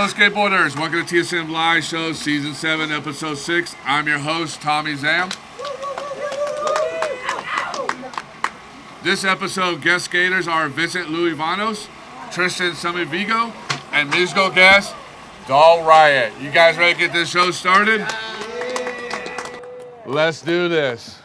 Hello, skateboarders. Welcome to TSM Live Show, Season 7, Episode 6. I'm your host, Tommie Zam. This episode, guest skaters are VINCENT LUEVANOS, Tristan Sommovigo, and musical guest, Riot. You guys ready to get this show started? Let's do this.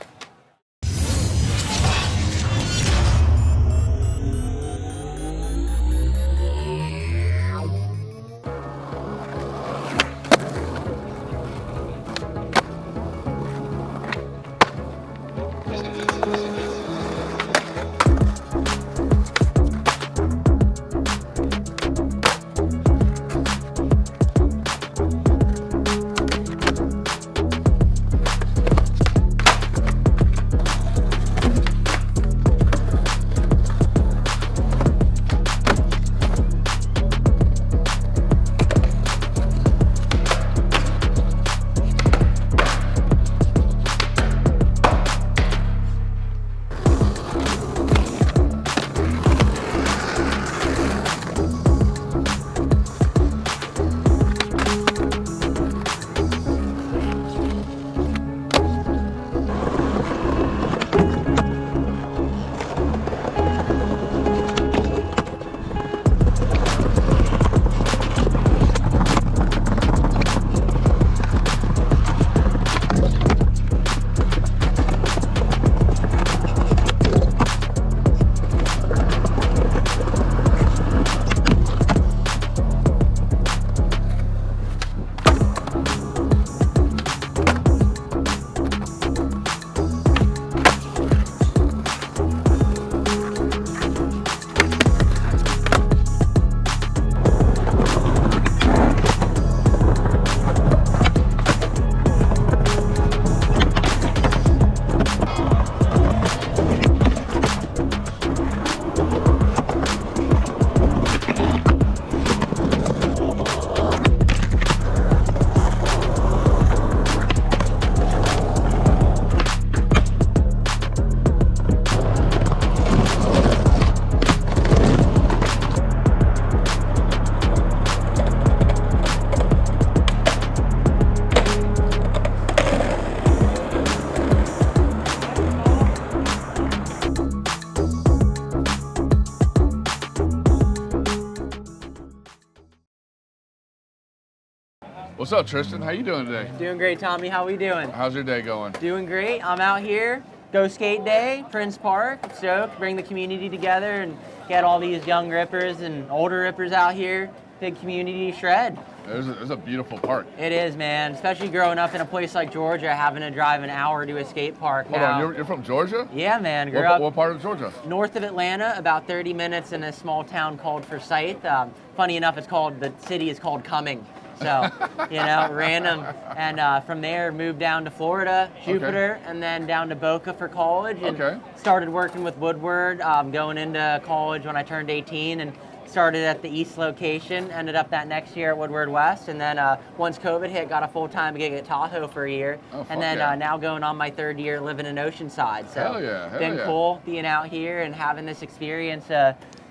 What's up, Tristan? How you doing today? Doing great, Tommy. How we doing? How's your day going? Doing great. I'm out here. Go Skate Day, Prince Park. Stoked. Bring the community together and get all these young rippers and older rippers out here. Big community shred. There's a beautiful park. It is, man. Especially growing up in a place like Georgia, having to drive an hour to a skate park. Hold on, you're from Georgia? Yeah, man. Grew up what part of Georgia? North of Atlanta, about 30 minutes in a small town called Forsyth. Funny enough, the city is called Cumming. So, random. And from there, moved down to Florida, Jupiter, and then down to Boca for college. And started working with Woodward, going into college when I turned 18, and started at the East location. Ended up that next year at Woodward West. And then once COVID hit, got a full-time gig at Tahoe for a year. And then now going on my third year living in Oceanside. So Hell been cool being out here and having this experience.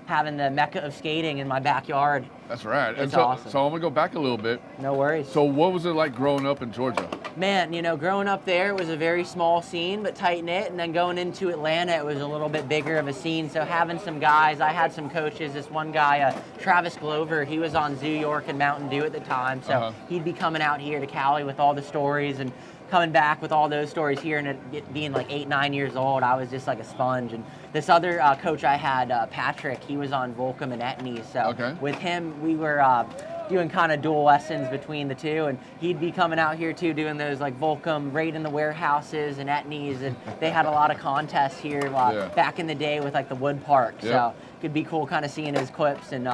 Having the mecca of skating in my backyard. That's right. It's awesome. So I'm gonna go back a little bit. No worries. So what was it like growing up in Georgia? Man, growing up there, it was a very small scene, but tight-knit, and then going into Atlanta, it was a little bit bigger of a scene, so having some guys, I had some coaches, this one guy, Travis Glover, he was on Zoo York and Mountain Dew at the time, so he'd be coming out here to Cali with all the stories, and coming back with all those stories here, and it being like 8, 9 years old, I was just like a sponge. And this other coach I had, Patrick, he was on Volcom and Etnies. So with him, we were doing kind of dual lessons between the two, and he'd be coming out here too, doing those like Volcom right in the warehouses and Etnies, and they had a lot of contests here back in the day with like the wood park. So it could be cool kind of seeing his clips, and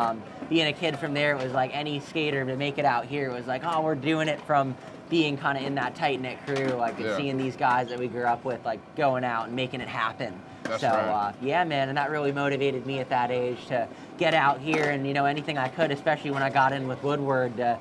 being a kid from there, it was like any skater to make it out here, it was like, oh, we're doing it from being kind of in that tight-knit crew, like seeing these guys that we grew up with, like going out and making it happen. That's so, right. Yeah, man, and that really motivated me at that age to get out here and, you know, anything I could, especially when I got in with Woodward, to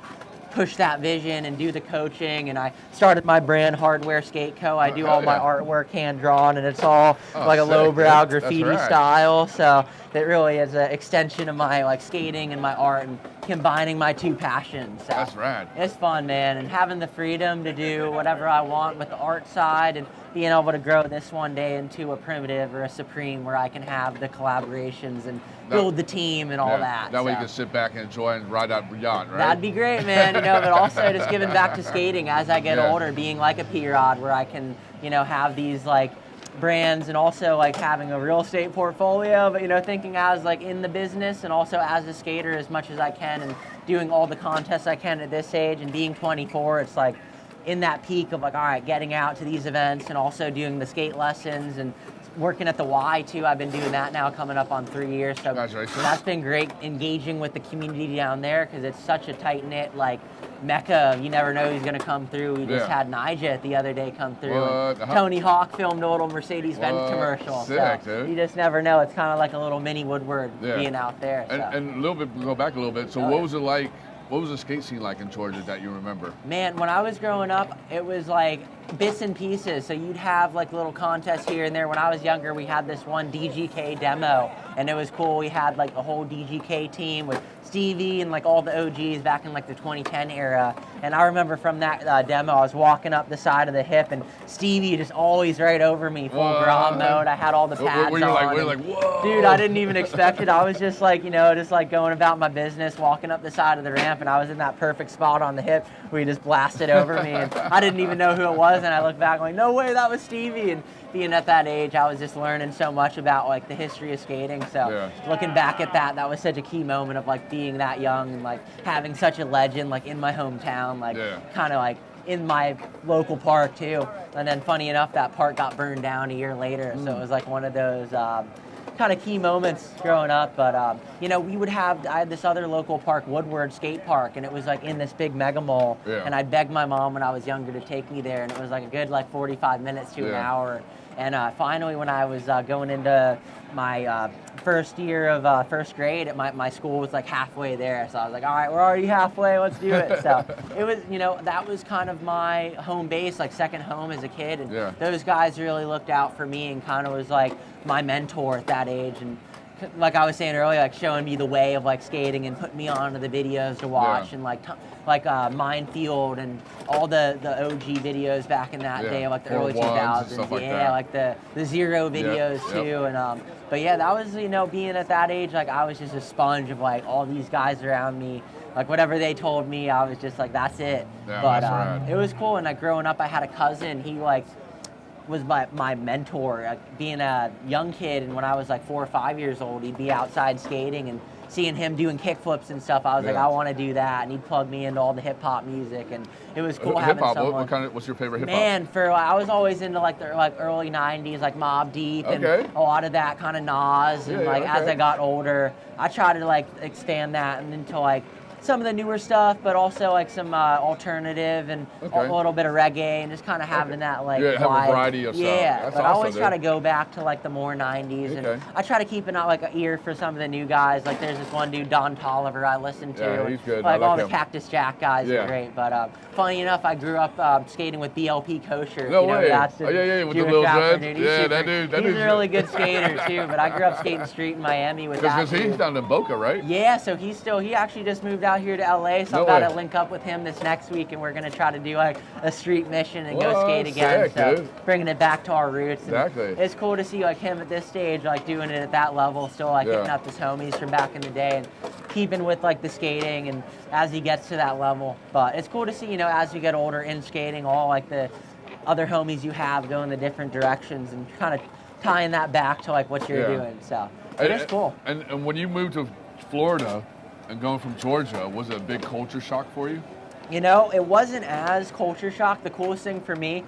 push that vision and do the coaching. And I started my brand, Hardware Skate Co. I do all my artwork hand drawn, and it's all like a lowbrow graffiti style. So it really is an extension of my like skating and my art, and combining my two passions. So that's rad. It's fun, man, and having the freedom to do whatever I want with the art side, and being able to grow this one day into a Primitive or a Supreme where I can have the collaborations and build the team and all that. That way you can sit back and enjoy and ride that yacht, right? That'd be great, man. But also just giving back to skating as I get older, being like a P-Rod where I can, have these like brands, and also like having a real estate portfolio, but thinking as like in the business and also as a skater as much as I can, and doing all the contests I can at this age, and being 24, it's like in that peak of like, all right, getting out to these events and also doing the skate lessons and working at the Y too. I've been doing that now coming up on 3 years. So that's been great, engaging with the community down there, because it's such a tight knit like mecca. You never know who's going to come through. We just had Nija the other day come through. Tony Hawk filmed a little Mercedes-Benz commercial. Sick, so dude. You just never know. It's kind of like a little mini Woodward being out there. And a little bit, go back a little bit. So what was it like? What was the skate scene like in Georgia that you remember? Man, when I was growing up, it was like bits and pieces. So you'd have like little contests here and there. When I was younger, we had this one DGK demo, and it was cool. We had like the whole DGK team with Stevie and like all the OGs back in like the 2010 era. And I remember from that demo, I was walking up the side of the hip, and Stevie just always right over me, full Grom mode. I had all the pads on. Like, whoa. Dude, I didn't even expect it. I was just like, just like going about my business, walking up the side of the ramp, and I was in that perfect spot on the hip where he just blasted over me, and I didn't even know who it was. And I look back like, no way, that was Stevie. And being at that age, I was just learning so much about like the history of skating. So looking back at that was such a key moment of like being that young and like having such a legend like in my hometown, like kind of like in my local park too. And then funny enough, that park got burned down a year later. So it was like one of those kind of key moments growing up. But I had this other local park, Woodward Skate Park, and it was like in this big mega mall. And I begged my mom when I was younger to take me there, and it was like a good like 45 minutes to an hour. And finally, when I was going into my first year of first grade, my school was like halfway there. So I was like, all right, we're already halfway, let's do it. So it was, that was kind of my home base, like second home as a kid. And those guys really looked out for me and kind of was like my mentor at that age. And like I was saying earlier, like showing me the way of like skating and putting me onto the videos to watch, and like Minefield and all the OG videos back in that day, like the early 2000s. Like the Zero videos too. And but yeah, that was being at that age, like I was just a sponge of like all these guys around me. Like whatever they told me, I was just like, that's it. But it was cool. And like growing up, I had a cousin. He like was my mentor, like being a young kid. And when I was like 4 or 5 years old, he'd be outside skating, and seeing him doing kickflips and stuff, I was like, I want to do that. And he'd plug me into all the hip hop music, and it was cool having someone. What's your favorite hip hop? Man, I was always into like the early '90s, like Mobb Deep and a lot of that kind of Nas. And as I got older, I tried to like expand that and into like some of the newer stuff, but also like some alternative and a little bit of reggae, and just kind of having that like have a variety of stuff. That's but I always try to go back to like the more 90s, and I try to keep an ear for some of the new guys. Like there's this one dude, Don Tolliver, I listen to. Yeah, he's good. Like all the Cactus Jack guys are great. But funny enough, I grew up skating with BLP Kosher. No way. That's with the little dreads. He's a really good skater too. But I grew up skating street in Miami with that. Because he's down in Boca, right? Yeah, so he actually just moved out here to LA, so I'm about to link up with him this next week, and we're going to try to do like a street mission and go skate again. Sick, so dude. Bringing it back to our roots. Exactly. And it's cool to see like him at this stage, like doing it at that level, still like hitting up his homies from back in the day and keeping with like the skating, and as he gets to that level. But it's cool to see, as you get older in skating, all like the other homies you have going the different directions and kind of tying that back to like what you're doing. So it's cool. And when you moved to Florida and going from Georgia, was it a big culture shock for you? It wasn't as culture shock. The coolest thing for me,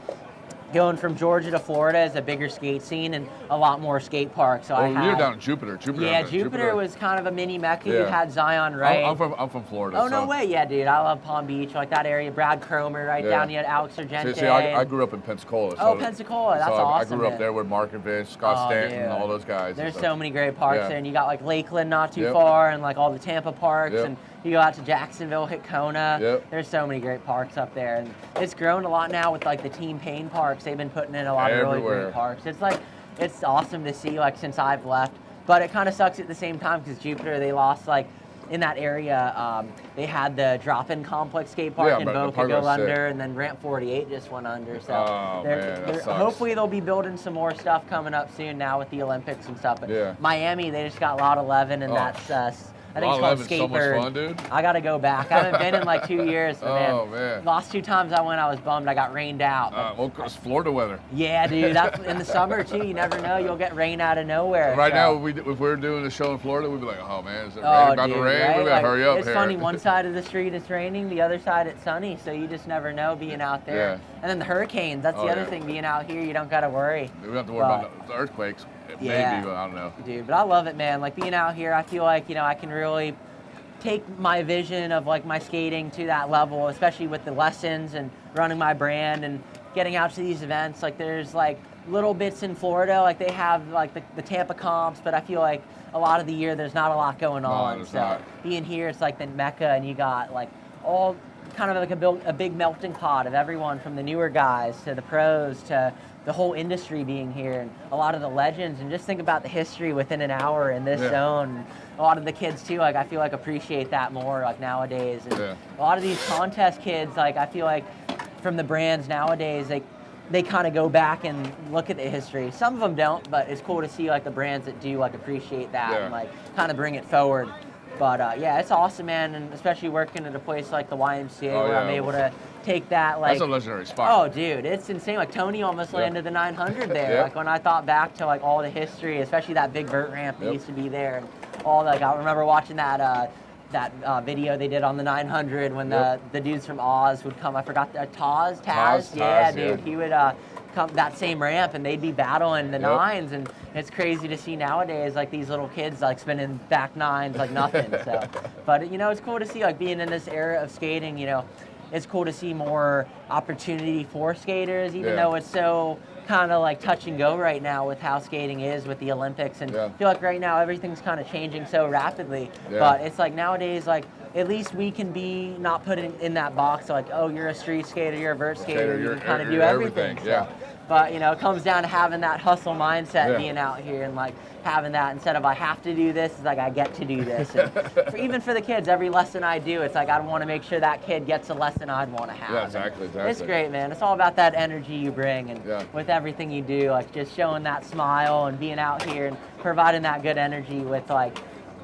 going from Georgia to Florida, is a bigger skate scene and a lot more skate parks. So you're down in Jupiter. Jupiter was kind of a mini mecca. You had Zion, right? I'm from Florida. Oh, no way. Yeah, dude. I love Palm Beach, like that area. Brad Cromer, right down. You had Alex Argente. See, I grew up in Pensacola. Pensacola. That's awesome. I grew up there with Mark and Vince, Scott Stanton, all those guys. There's so many great parks there. And you got like Lakeland not too far, and like all the Tampa parks. And You go out to Jacksonville, hit Kona. Yep. There's so many great parks up there, and it's grown a lot now with like the Team Payne parks. They've been putting in a lot of really great parks. It's like it's awesome to see like since I've left, but it kind of sucks at the same time because Jupiter they lost like. In that area, they had the drop-in complex skate park in Boca go under, and then Ramp 48 just went under. So hopefully they'll be building some more stuff coming up soon now with the Olympics and stuff. But Miami, they just got Lot 11, and that's I think it's called Skateboarding. So much fun, dude. I gotta go back. I haven't been in like 2 years. So man. Last 2 times I went, I was bummed. I got rained out. Well, it's Florida weather. Yeah, dude. That's in the summer too. You never know. You'll get rain out of nowhere. Right now, if we're doing a show in Florida, we'd be like, oh man, is it about to rain? Right? We gotta hurry up. It's funny. One side of the street it's raining, the other side it's sunny. So you just never know being out there. And then the hurricanes. That's the other thing. Being out here, you don't gotta worry. We don't have to worry about the earthquakes. Maybe, but I don't know. Dude, but I love it, man. Like being out here, I feel like I can really take my vision of like my skating to that level, especially with the lessons and running my brand and getting out to these events. Like there's like little bits in Florida, like they have like the Tampa comps, but I feel like a lot of the year there's not a lot going on. So being here, it's like the Mecca, and you got like all kind of like a big melting pot of everyone from the newer guys to the pros to the whole industry being here, and a lot of the legends, and just think about the history within an hour in this zone. A lot of the kids too, like I feel like appreciate that more like nowadays. And a lot of these contest kids, like I feel like from the brands nowadays, they kind of go back and look at the history. Some of them don't, but it's cool to see like the brands that do like appreciate that and like kind of bring it forward. But yeah, it's awesome, man, and especially working at a place like the YMCA where I'm able to take that like. That's a legendary spot. Oh, dude, it's insane. Like Tony almost landed the 900 there. Like when I thought back to like all the history, especially that big vert ramp that used to be there, and all like I remember watching that video they did on the 900 when the dudes from Oz would come. I forgot Taz. Yeah, dude, he would come that same ramp and they'd be battling the nines, and it's crazy to see nowadays like these little kids like spinning back nines like nothing. So, but it's cool to see like being in this era of skating. It's cool to see more opportunity for skaters, even though it's so kind of like touch and go right now with how skating is with the Olympics. And I feel like right now everything's kind of changing so rapidly. But it's like nowadays, like at least we can be not put in that box like, oh, you're a street skater, you're a vert skater, you can kind of do everything. But it comes down to having that hustle mindset, being out here and like having that instead of I have to do this, it's like I get to do this. And even for the kids, every lesson I do, it's like I want to make sure that kid gets a lesson I'd want to have. Yeah, exactly. It's great, man. It's all about that energy you bring, and with everything you do, like just showing that smile and being out here and providing that good energy with like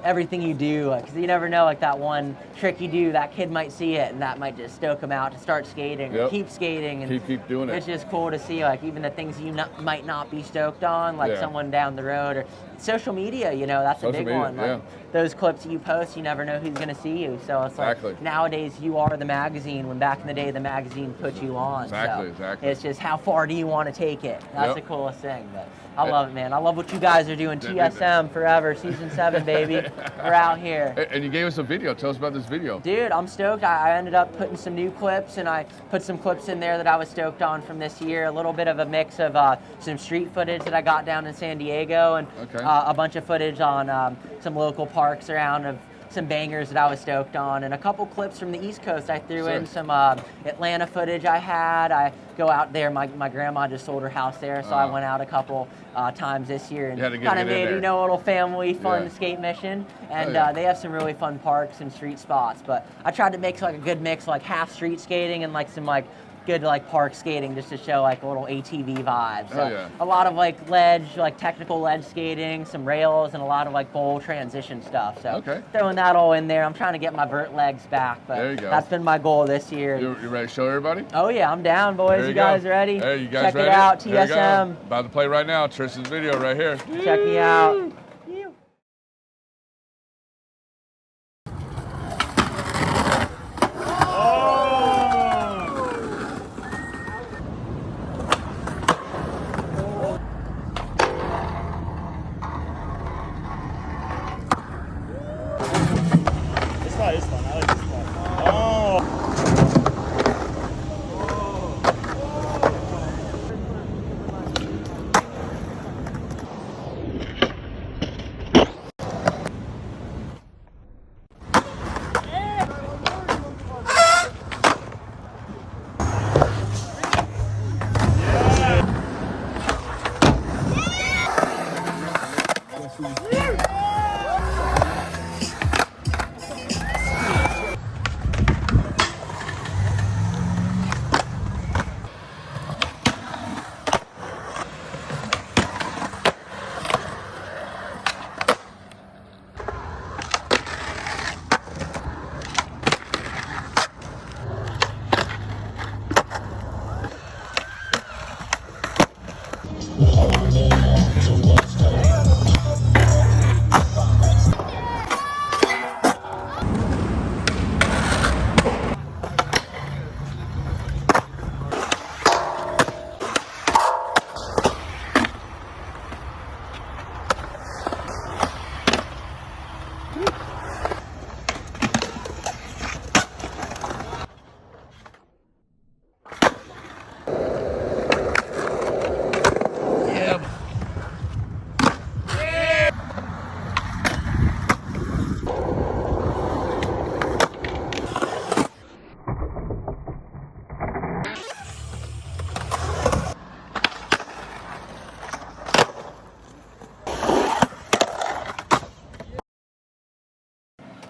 everything you do, because you never know, like that one trick you do, that kid might see it and that might just stoke him out to start skating or keep skating, and keep doing it. It's just cool to see like even the things you might not be stoked on, like someone down the road, or social media, that's a big one. Like those clips you post, you never know who's going to see you. So it's like nowadays you are the magazine, when back in the day the magazine put you on. Exactly. It's just how far do you want to take it? That's the coolest thing. But I love it, man. I love what you guys are doing. TSM forever, season 7, baby. We're out here. And you gave us a video. Tell us about this video. Dude, I'm stoked. I ended up putting some new clips, and I put some clips in there that I was stoked on from this year. A little bit of a mix of some street footage that I got down in San Diego, and a bunch of footage on some local parks around of some bangers that I was stoked on, and a couple clips from the East Coast. I threw in some Atlanta footage I had. I go out there. My grandma just sold her house there, so I went out a couple times this year and kind of made a little family fun skate mission. And they have some really fun parks and street spots. But I tried to make like a good mix, like half street skating and like some like good like park skating, just to show like a little ATV vibe. So a lot of like ledge, like technical ledge skating, some rails, and a lot of like bowl transition stuff. So throwing that all in there. I'm trying to get my vert legs back, but that's been my goal this year. You ready to show everybody? Oh yeah, I'm down, boys. You guys ready? Hey, you guys Check ready? it out, TSM. About to play right now. Tristan's video right here. Check me out. It's fun. I like this one. Oh!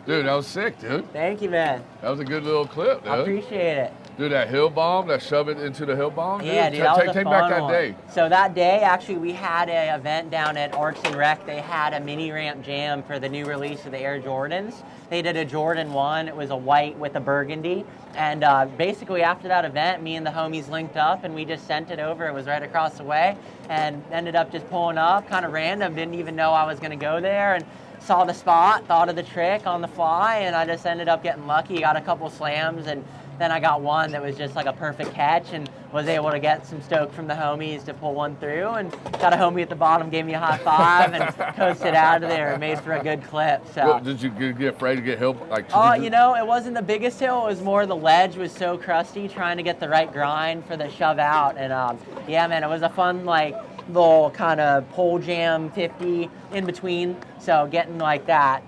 Dude, that was sick, dude. Thank you, man. That was a good little clip, dude. I appreciate it. Dude, that hill bomb, that shove it into the hill bomb. Yeah, dude, that was a take fun back that one. day. So that day, actually, we had an event down at Arts and Rec. They had a mini ramp jam for the new release of the Air Jordans. They did a Jordan 1. It was a white with a burgundy. And basically, after that event, me and the homies linked up, and we just sent it over. It was right across the way, and ended up just pulling up, kind of random. Didn't even know I was going to go there, and saw the spot, thought of the trick on the fly, and I just ended up getting lucky. Got a couple slams, and then I got one that was just like a perfect catch, and was able to get some stoke from the homies to pull one through, and got a homie at the bottom, gave me a high five, and coasted out of there and made for a good clip. So. Well, did you get afraid to get hill? You know, it wasn't the biggest hill. It was more the ledge was so crusty, trying to get the right grind for the shove out. And yeah, man, it was a fun, like, little kind of pole jam 50 in between. So getting like that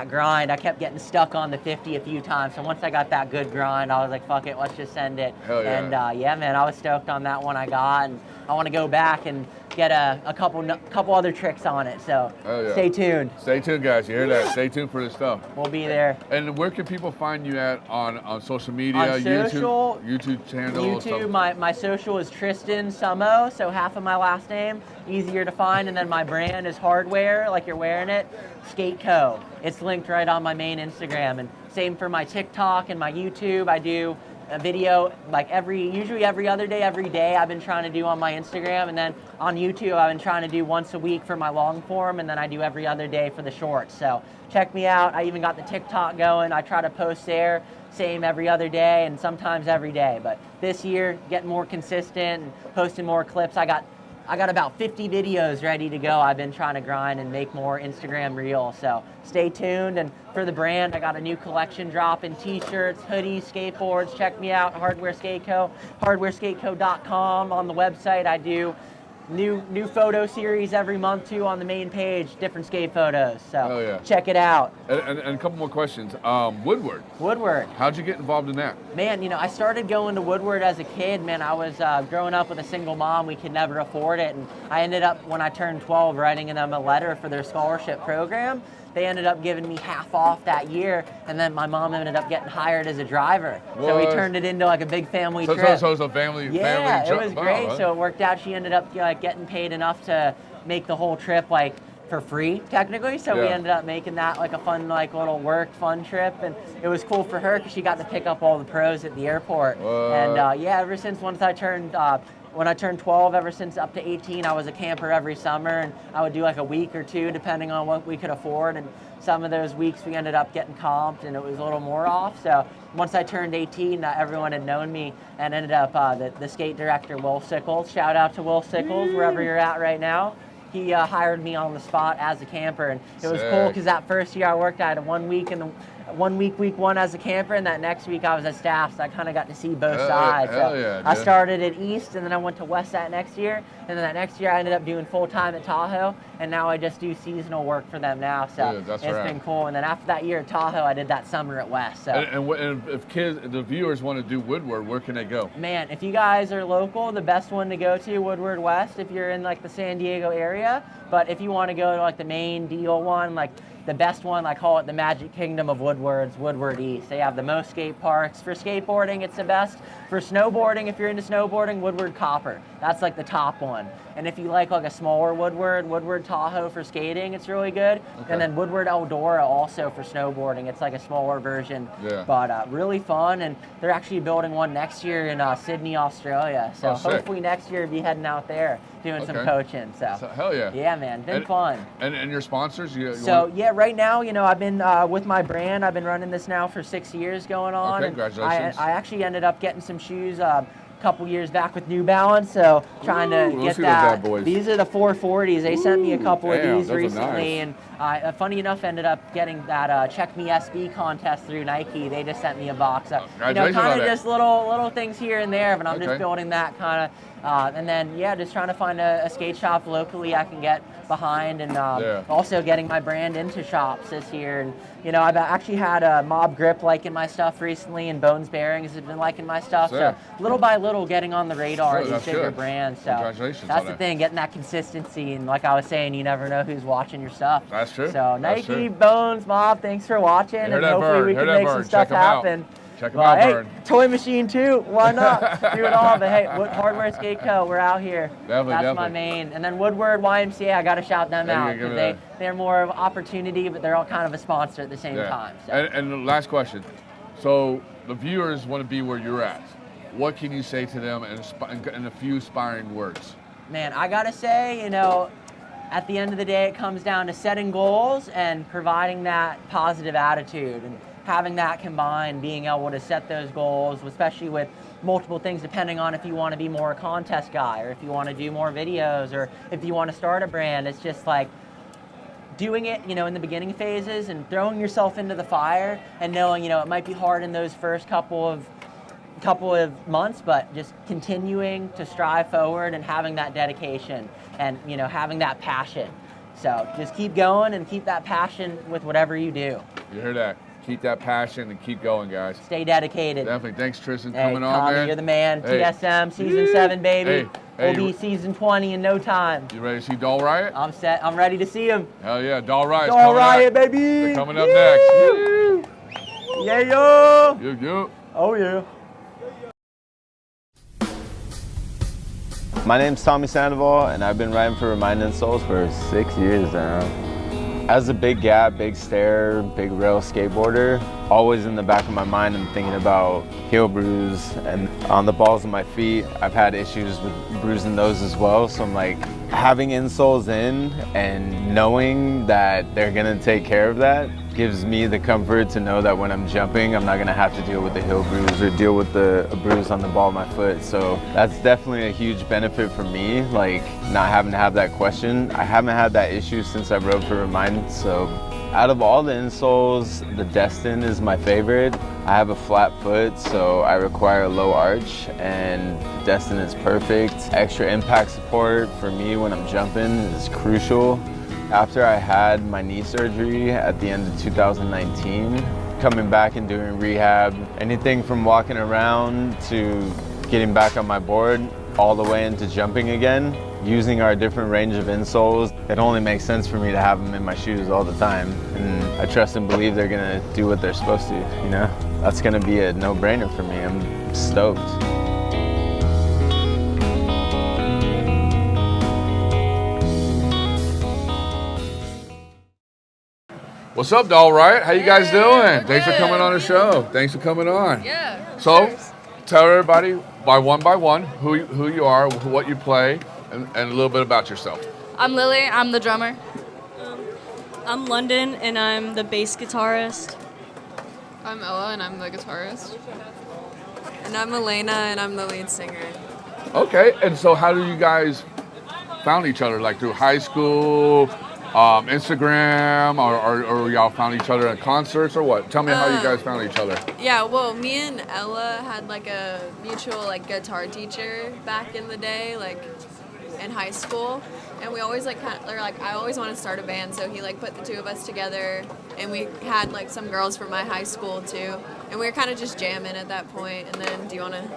grind, I kept getting stuck on the 50 a few times. So once I got that good grind, I was like, fuck it, let's just send it. Hell yeah. And yeah, man, I was stoked on that one I got. And I want to go back and get a couple other tricks on it. So yeah. Stay tuned. Stay tuned, guys. You hear that? Stay tuned for this stuff. We'll be there. And where can people find you at on social media? On social, YouTube channel. YouTube, my social is Tristan Sommo, so half of my last name, easier to find. And then my brand is hardware, like you're wearing it, Skate Co. It's linked right on my main Instagram. And same for my TikTok and my YouTube. I do a video like usually every other day, every day I've been trying to do on my Instagram, and then on YouTube I've been trying to do once a week for my long form, and then I do every other day for the shorts. So check me out. I even got the TikTok going. I try to post there, same every other day and sometimes every day. But this year, getting more consistent and posting more clips. I got about 50 videos ready to go. I've been trying to grind and make more Instagram reels. So stay tuned. And for the brand, I got a new collection dropping: t-shirts, hoodies, skateboards. Check me out, Hardware Skate Co. hardwareskateco.com. On the website, I do new photo series every month too on the main page, different skate photos. So yeah. Check it out. And a couple more questions. Woodward. How'd you get involved in that? Man, you know, I started going to Woodward as a kid. Man, I was growing up with a single mom. We could never afford it. And I ended up, when I turned 12, writing them a letter for their scholarship program. They ended up giving me half off that year, and then my mom ended up getting hired as a driver. What? So we turned it into like a big family trip. So it's a family Yeah, trip. it was great. Huh? So it worked out. She ended up getting paid enough to make the whole trip like for free, technically. So we ended up making that like a fun, like little fun trip, and it was cool for her because she got to pick up all the pros at the airport. What? And yeah, ever since when I turned 12, ever since up to 18, I was a camper every summer, and I would do like a week or two depending on what we could afford. And some of those weeks we ended up getting comped, and it was a little more off. So once I turned 18, everyone had known me, and ended up the skate director, Will Sickles. Shout out to Will Sickles, wherever you're at right now. He hired me on the spot as a camper, and it was cool because that first year I worked, I had week one as a camper, and that next week I was a staff, so I kind of got to see both sides. I started at East, and then I went to West that next year, and then that next year I ended up doing full-time at Tahoe, and now I just do seasonal work for them now, so it's been cool. And then after that year at Tahoe, I did that summer at West. So. And if the viewers want to do Woodward, where can they go? Man, if you guys are local, the best one to go to, Woodward West. If you're in like the San Diego area, area. But if you want to go to like the main deal one, like the best one, I call it the Magic Kingdom of Woodward's, Woodward East. They have the most skate parks. For skateboarding, it's the best. For snowboarding, if you're into snowboarding, Woodward Copper. That's like the top one. And if you like a smaller Woodward Tahoe for skating, it's really good. Okay. And then Woodward Eldora also for snowboarding. It's like a smaller version, Yeah. but really fun. And they're actually building one next year in Sydney, Australia. So hopefully next year be heading out there doing some coaching. So hell yeah. Yeah, man, been fun. And your sponsors? Yeah, right now, I've been with my brand. I've been running this now for 6 years going on. Okay, and congratulations. I actually ended up getting some shoes a couple years back with New Balance, so trying to get that. These are the 440s. They sent me a couple of these recently, nice. and funny enough, ended up getting that Check Me SB contest through Nike. They just sent me a box. So, kind of just little things here and there, but I'm just building that kind of. And then, just trying to find a skate shop locally I can get behind, and also getting my brand into shops this year. And I've actually had Mob Grip liking my stuff recently, and Bones Bearings has been liking my stuff. So little by little, getting on the radar of these bigger brands. So congratulations. That's the thing, getting that consistency. And like I was saying, you never know who's watching your stuff. That's true. So Nike, Bones, Mob, thanks for watching, and hopefully we can make some stuff happen. Check them out, Burn. Toy Machine too. Why not? Do it all. But hey, Hardware Skate Co. We're out here. Definitely. My main. And then Woodward YMCA. I got to shout them out. They're more of opportunity, but they're all kind of a sponsor at the same time. So. And the last question. So the viewers want to be where you're at. What can you say to them in a few inspiring words? Man, I gotta say, at the end of the day, it comes down to setting goals and providing that positive attitude. And having that combined, being able to set those goals, especially with multiple things, depending on if you want to be more a contest guy, or if you want to do more videos, or if you want to start a brand. It's just like doing it, in the beginning phases and throwing yourself into the fire, and knowing, it might be hard in those first couple of months, but just continuing to strive forward and having that dedication and, having that passion. So just keep going and keep that passion with whatever you do. You hear that? Keep that passion and keep going, guys. Stay dedicated. Definitely. Thanks, Tristan, coming on, Tommie, man. You're the man. Hey. TSM, season 7, baby. Hey, We'll be season 20 in no time. You ready to see Doll Riot? I'm set. I'm ready to see him. Hell yeah, Doll Riot. Doll Riot, baby. They're coming up next. Woo. Yeah, yo. Yo. Oh, yeah. My name's Tommie Sandoval, and I've been riding for Remind Insoles for 6 years now. As a big gap, big stair, big rail skateboarder, always in the back of my mind I'm thinking about heel bruise, and on the balls of my feet I've had issues with bruising those as well. So I'm like, having insoles in and knowing that they're gonna take care of that gives me the comfort to know that when I'm jumping I'm not gonna have to deal with the heel bruise or deal with a bruise on the ball of my foot. So that's definitely a huge benefit for me, like not having to have that question. I haven't had that issue since I rode for Remind. So out of all the insoles, the Destin is my favorite. I have a flat foot, so I require a low arch, and Destin is perfect. Extra impact support for me when I'm jumping is crucial. After I had my knee surgery at the end of 2019, coming back and doing rehab, anything from walking around to getting back on my board, all the way into jumping again, using our different range of insoles, it only makes sense for me to have them in my shoes all the time. And I trust and believe they're gonna do what they're supposed to, That's gonna be a no-brainer for me. I'm stoked. What's up, Doll Riot? How you guys doing? Thanks for coming on the show. Thanks for coming on. Yeah. So, tell everybody by one who you are, what you play, and a little bit about yourself. I'm Lily. I'm the drummer. I'm London, and I'm the bass guitarist. I'm Ella, and I'm the guitarist. And I'm Elena, and I'm the lead singer. Okay, and so how do you guys found each other? Like through high school, Instagram, or y'all found each other at concerts, or what? Tell me how you guys found each other. Yeah, well, me and Ella had like a mutual guitar teacher back in the day, in high school, and we always I always wanted to start a band, so he put the two of us together, and we had some girls from my high school too, and we were kind of just jamming at that point. And then, do you want to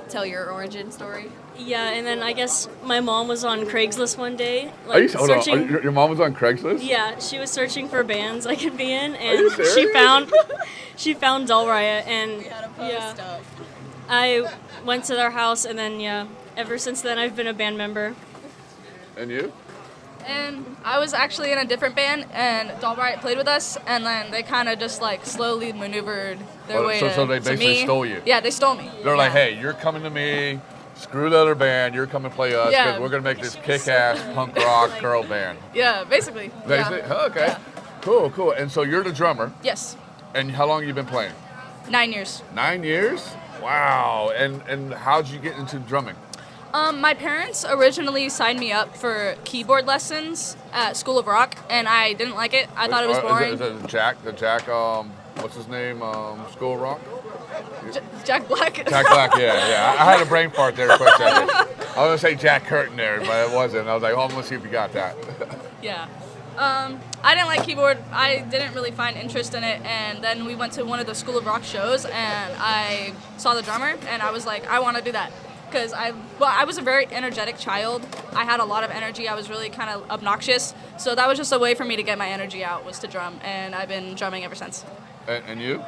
tell your origin story? Yeah, and then I guess my mom was on Craigslist one day, Are you, like hold on, searching. your mom was on Craigslist? Yeah, she was searching for bands I could be in, you and serious? she found Dull Riot, and We had a post up. I went to their house, and then ever since then I've been a band member. And you? And I was actually in a different band, and Doll Riot played with us, and then they kind of just like slowly maneuvered their way so to they basically me. stole you. Yeah, they stole me. They're like, hey, you're coming to me. Screw the other band. You're coming to play us because Yeah. we're gonna make this kick-ass punk rock girl band. Yeah, basically. Basically, Yeah. okay, Yeah. cool. And so you're the drummer. Yes. And how long you been playing? 9 years. 9 years? Wow. And how'd you get into drumming? My parents originally signed me up for keyboard lessons at School of Rock, and I didn't like it. I thought it was boring. Is it Jack? What's his name? School of Rock? Jack Black. Jack Black, yeah. I had a brain fart there for a second. I was gonna say Jack Curtin there, but it wasn't. I was like, oh, let's see if you got that. Yeah. I didn't like keyboard. I didn't really find interest in it, and then we went to one of the School of Rock shows, and I saw the drummer, and I was like, I want to do that. Because I was a very energetic child. I had a lot of energy. I was really kind of obnoxious. So that was just a way for me to get my energy out, was to drum, and I've been drumming ever since. And you?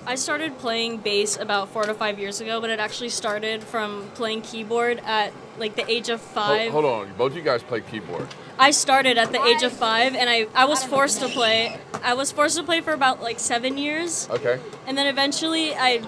I started playing bass about 4 to 5 years ago, but it actually started from playing keyboard at like the age of 5. Hold on. Both you guys play keyboard. I started at the age of 5, and I was forced to play. I was forced to play for about like 7 years. Okay. And then eventually I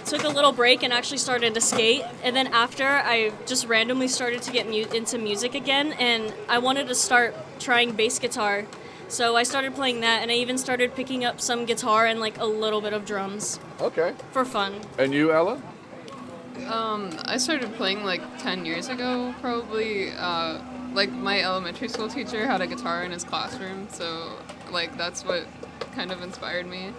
took a little break and actually started to skate. And then after, I just randomly started to get into music again, and I wanted to start trying bass guitar. So I started playing that, and I even started picking up some guitar and like a little bit of drums Okay. for fun. And you, Ella? I started playing like 10 years ago, probably. Like my elementary school teacher had a guitar in his classroom, so like that's what kind of inspired me.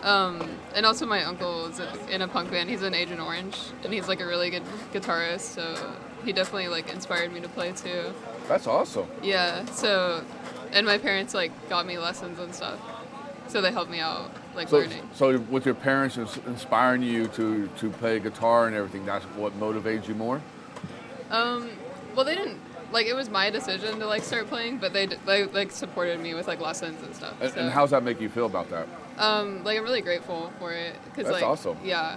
And also my uncle is in a punk band. He's in Agent Orange, and he's like a really good guitarist, so he definitely like inspired me to play too. That's awesome. Yeah, so, and my parents like got me lessons and stuff, so they helped me out like learning. So with your parents inspiring you to play guitar and everything, that's what motivates you more? Well, they didn't, like, it was my decision to like start playing, but they like supported me with like lessons and stuff. And how's that make you feel about that? Like I'm really grateful for it, cause That's like awesome. Yeah.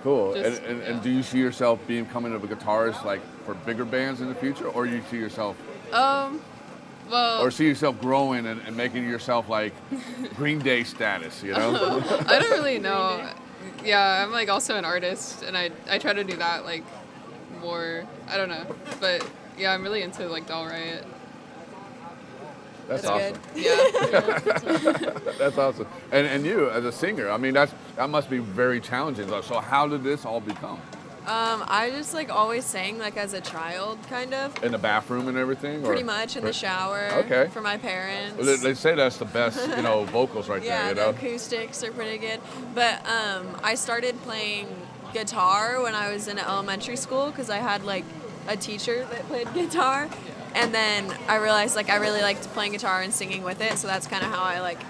Cool. Just- And do you see yourself becoming a guitarist like for bigger bands in the future, or you see yourself, Well, or see yourself growing and making yourself like Green Day status, you know? I don't really know. Yeah, I'm like also an artist, and I try to do that like more. I don't know, but yeah, I'm really into like Doll Riot. That's That's awesome. Yeah. That's awesome. And you as a singer, I mean, that must be very challenging. So how did this all become? I just like always sang like as a child, kind of. In the bathroom and everything? Pretty much in the shower. Okay. For my parents. Well, they say that's the best, vocals right Yeah, there, you the know? acoustics are pretty good. But I started playing guitar when I was in elementary school because I had like a teacher that played guitar. And then I realized like I really liked playing guitar and singing with it. So that's kind of how I like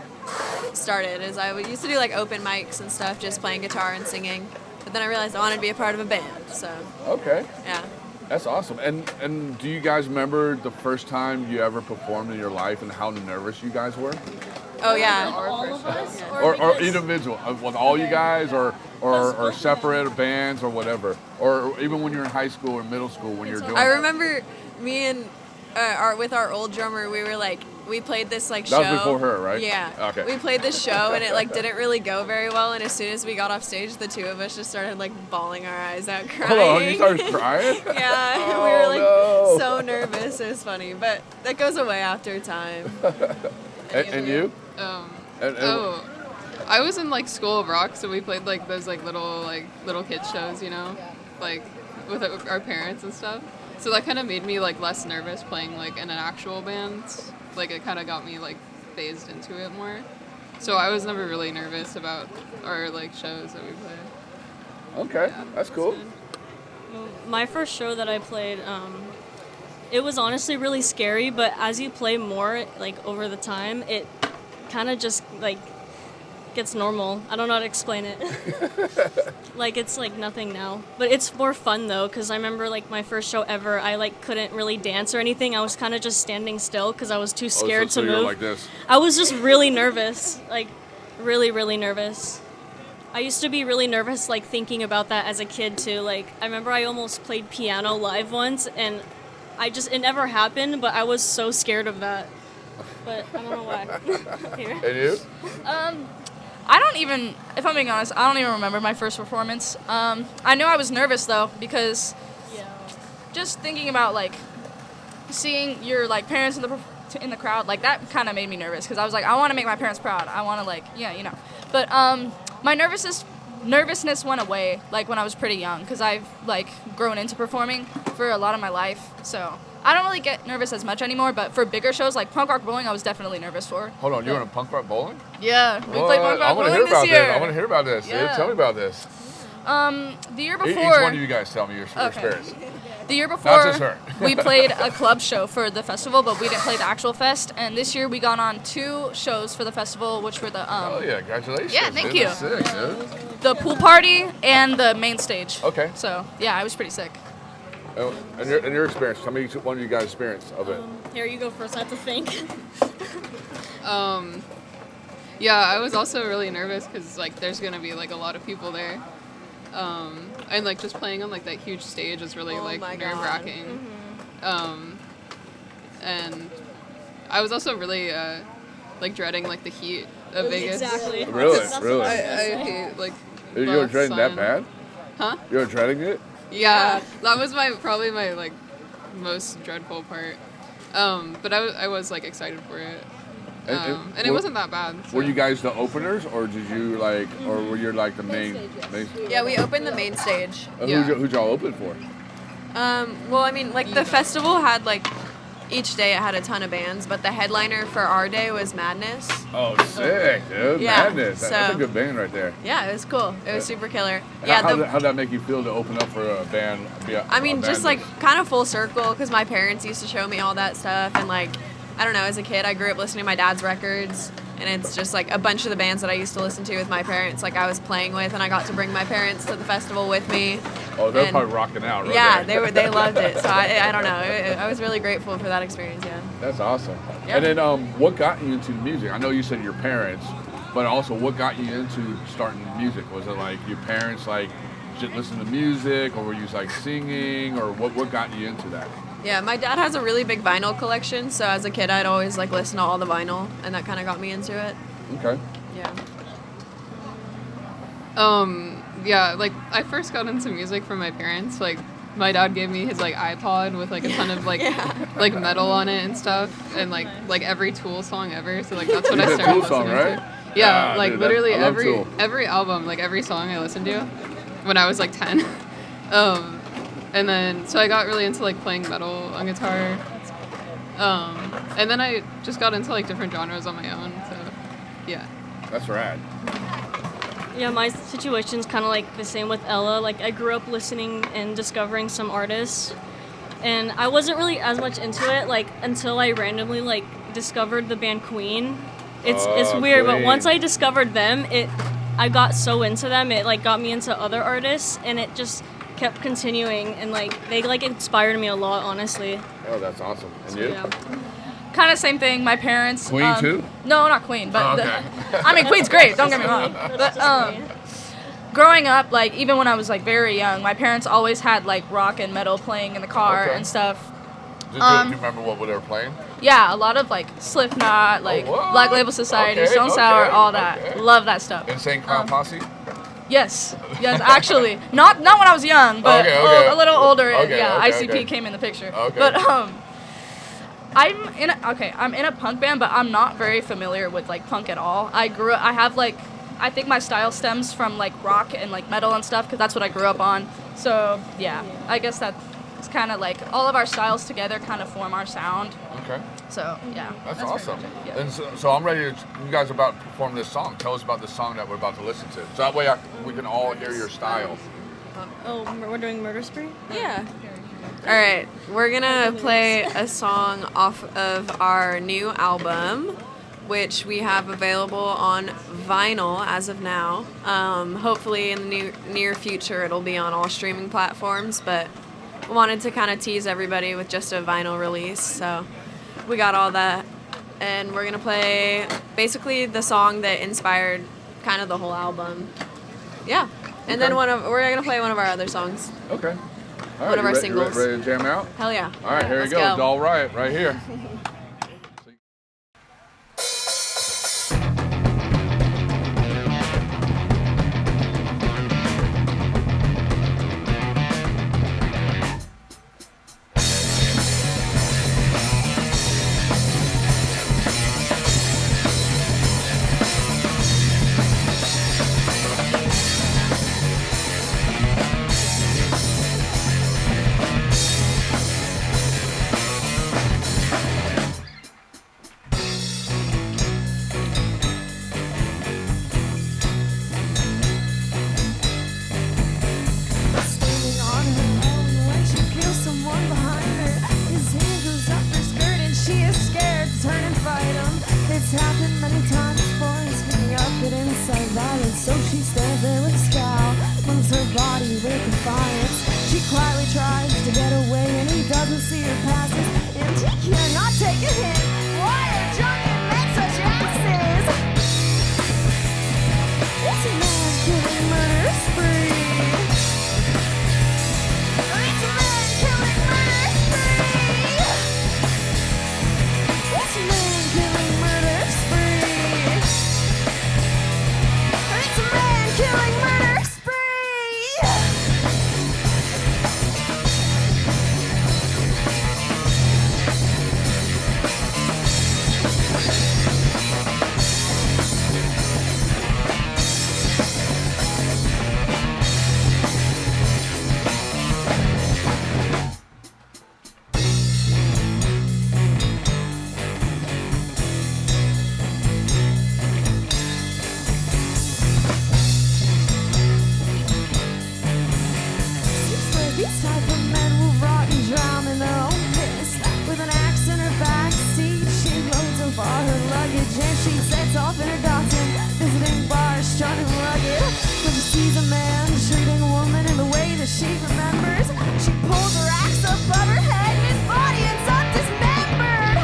started. Is I used to do like open mics and stuff, just playing guitar and singing. But then I realized I wanted to be a part of a band. So Okay. yeah. That's awesome. And do you guys remember the first time you ever performed in your life and how nervous you guys were? Oh yeah. All of us? Or individual, with all you guys, or separate bands or whatever, or even when you're in high school or middle school when you're doing. I remember me and with our old drummer, we played this like show. That was before her, right? Yeah. Okay. We played this show and it like didn't really go very well. And as soon as we got off stage, the two of us just started like bawling our eyes out, crying. Hold on, you started crying? Yeah, Oh, we were like no. so nervous. It was funny, but that goes away after time. And you? And- Oh, I was in like School of Rock, so we played like those like little kids shows, like with our parents and stuff. So that kind of made me like less nervous playing like in an actual band. Like it kind of got me like phased into it more. So I was never really nervous about our like shows that we played. Okay, Yeah, that's it cool. was good. My first show that I played, it was honestly really scary, but as you play more, like over the time, it kind of just like gets normal. I don't know how to explain it. Like, it's like nothing now. But it's more fun though, because I remember like my first show ever, I like couldn't really dance or anything. I was kind of just standing still because I was too scared so to you're move. like this. I was just really nervous, like really, really nervous. I used to be really nervous, like thinking about that as a kid too. Like, I remember I almost played piano live once, and it never happened, but I was so scared of that. But I don't know why. Here. And you? I don't even, if I'm being honest, I don't even remember my first performance. I knew I was nervous though, because just thinking about like seeing your like parents in the crowd, like that kind of made me nervous, because I was like, I want to make my parents proud. I want to like, yeah, you know. But my nervousness went away like when I was pretty young, because I've like grown into performing for a lot of my life. So I don't really get nervous as much anymore, but for bigger shows like Punk Rock Bowling, I was definitely nervous for. Hold on, you were in Punk Rock Bowling? Yeah, we played Punk Rock Bowling this year. I want to hear about this. Yeah. Dude. Tell me about this. The year before. Each one of you guys tell me your experience. The year before, Not just her. we played a club show for the festival, but we didn't play the actual fest. And this year we got on 2 shows for the festival, which were the Oh yeah, congratulations. Yeah, thank dude. you. That's sick, dude. the pool party and the main stage. Okay. So yeah, I was pretty sick. And your experience, tell me one of you guys' experience of it. Here, you go first. I have to think. Yeah, I was also really nervous because like there's gonna be like a lot of people there, and like just playing on like that huge stage is really like nerve-wracking. And I was also really like dreading like the heat of Vegas. Exactly. Really? I hate like. You were the dreading that sun. bad? Huh? You were dreading it? Yeah, that was probably my like most dreadful part. But I was like excited for it. And it wasn't that bad. So. Were you guys the openers, or did you like, or were you like the main? Yeah, we opened the main stage. Who'd y'all open for? Well, I mean, like the festival had like each day it had a ton of bands, but the headliner for our day was Madness. Oh, sick, dude! Yeah, Madness. That's a good band right there. Yeah, it was cool. It was super killer. How'd that make you feel to open up for a band? I mean, just like kind of full circle, because my parents used to show me all that stuff, and like, I don't know, as a kid, I grew up listening to my dad's records, and it's just like a bunch of the bands that I used to listen to with my parents, like I was playing with, and I got to bring my parents to the festival with me. Oh, they're probably rocking out, right? Yeah, there. they loved it. So I don't know, I was really grateful for that experience. Yeah. That's awesome. Yeah. And then, what got you into music? I know you said your parents, but also what got you into starting music? Was it like your parents like just listen to music, or were you like singing, or what got you into that? Yeah, my dad has a really big vinyl collection, so as a kid I'd always like listen to all the vinyl, and that kind of got me into it. Okay. Yeah. Yeah, like I first got into music from my parents. Like my dad gave me his like iPod with like a ton of like like metal on it and stuff, and like every Tool song ever. So like that's what I started Tool listening song, right? to. Yeah, like dude, literally I love Tool. every album, like every song I listened to when I was like 10. And then so I got really into like playing metal on guitar. And then I just got into like different genres on my own. So yeah. That's rad. Yeah, my situation's kind of like the same with Ella. Like, I grew up listening and discovering some artists, and I wasn't really as much into it, like, until I randomly, like, discovered the band Queen. It's weird, Queen. but once I discovered them, I got so into them, it, like, got me into other artists, and it just kept continuing, and, like, they, like, inspired me a lot, honestly. Oh, that's awesome. And you? Yeah. Kind of same thing. My parents. Queen too? No, not Queen, but okay. I mean Queen's great. Don't get me wrong. But growing up, like even when I was like very young, my parents always had like rock and metal playing in the car and stuff. Do you remember what they were playing? Yeah, a lot of like Slipknot, like what? Black Label Society, Okay, Stone Sour, all that. okay. Love that stuff. Insane Clown Posse? Yes, actually, not when I was young, but Okay. a little older. Okay, yeah, okay, ICP okay. came in the picture. Okay. But I'm in a punk band, but I'm not very familiar with like punk at all. I think my style stems from like rock and like metal and stuff, because that's what I grew up on. So yeah, I guess that's kind of like all of our styles together kind of form our sound. Okay. So yeah. That's pretty awesome. much it, yeah. And so I'm ready to, you guys are about to perform this song. Tell us about the song that we're about to listen to. So that way we can all hear your style. Oh, we're doing Murder Spree? Yeah. All right, we're gonna play a song off of our new album, which we have available on vinyl as of now. Hopefully in the near future it'll be on all streaming platforms, but wanted to kind of tease everybody with just a vinyl release. So we got all that, and we're gonna play basically the song that inspired kind of the whole album. Yeah, and then we're gonna play one of our other songs. Okay. All right, One of our singles. Ready to jam out? Hell yeah. All right, here Let's we go. go. Doll Riot right here. Standing on her own when she feels someone behind her. His hand goes up her skirt and she is scared to turn and fight him. It's happened many times before. He's picking up at inside violence, so she stands there with a scowl, moves her body with defiance. She quietly tries to get away and he doesn't see her passes, and he cannot take a hint. Why are drunken men such asses? It's a man-killing murder spree. It's a man-killing murder spree. It's a man-killing murder spree. It's a man-killing murder spree. Seems like these type of men will rot and drown in their own piss. With an axe in her back seat, she loads up all her luggage and she sets off in her Datsun, visiting bars, strutting rugged. When she sees a man treating a woman in the way that she remembers, she pulls her axe above her head and his body ends up dismembered.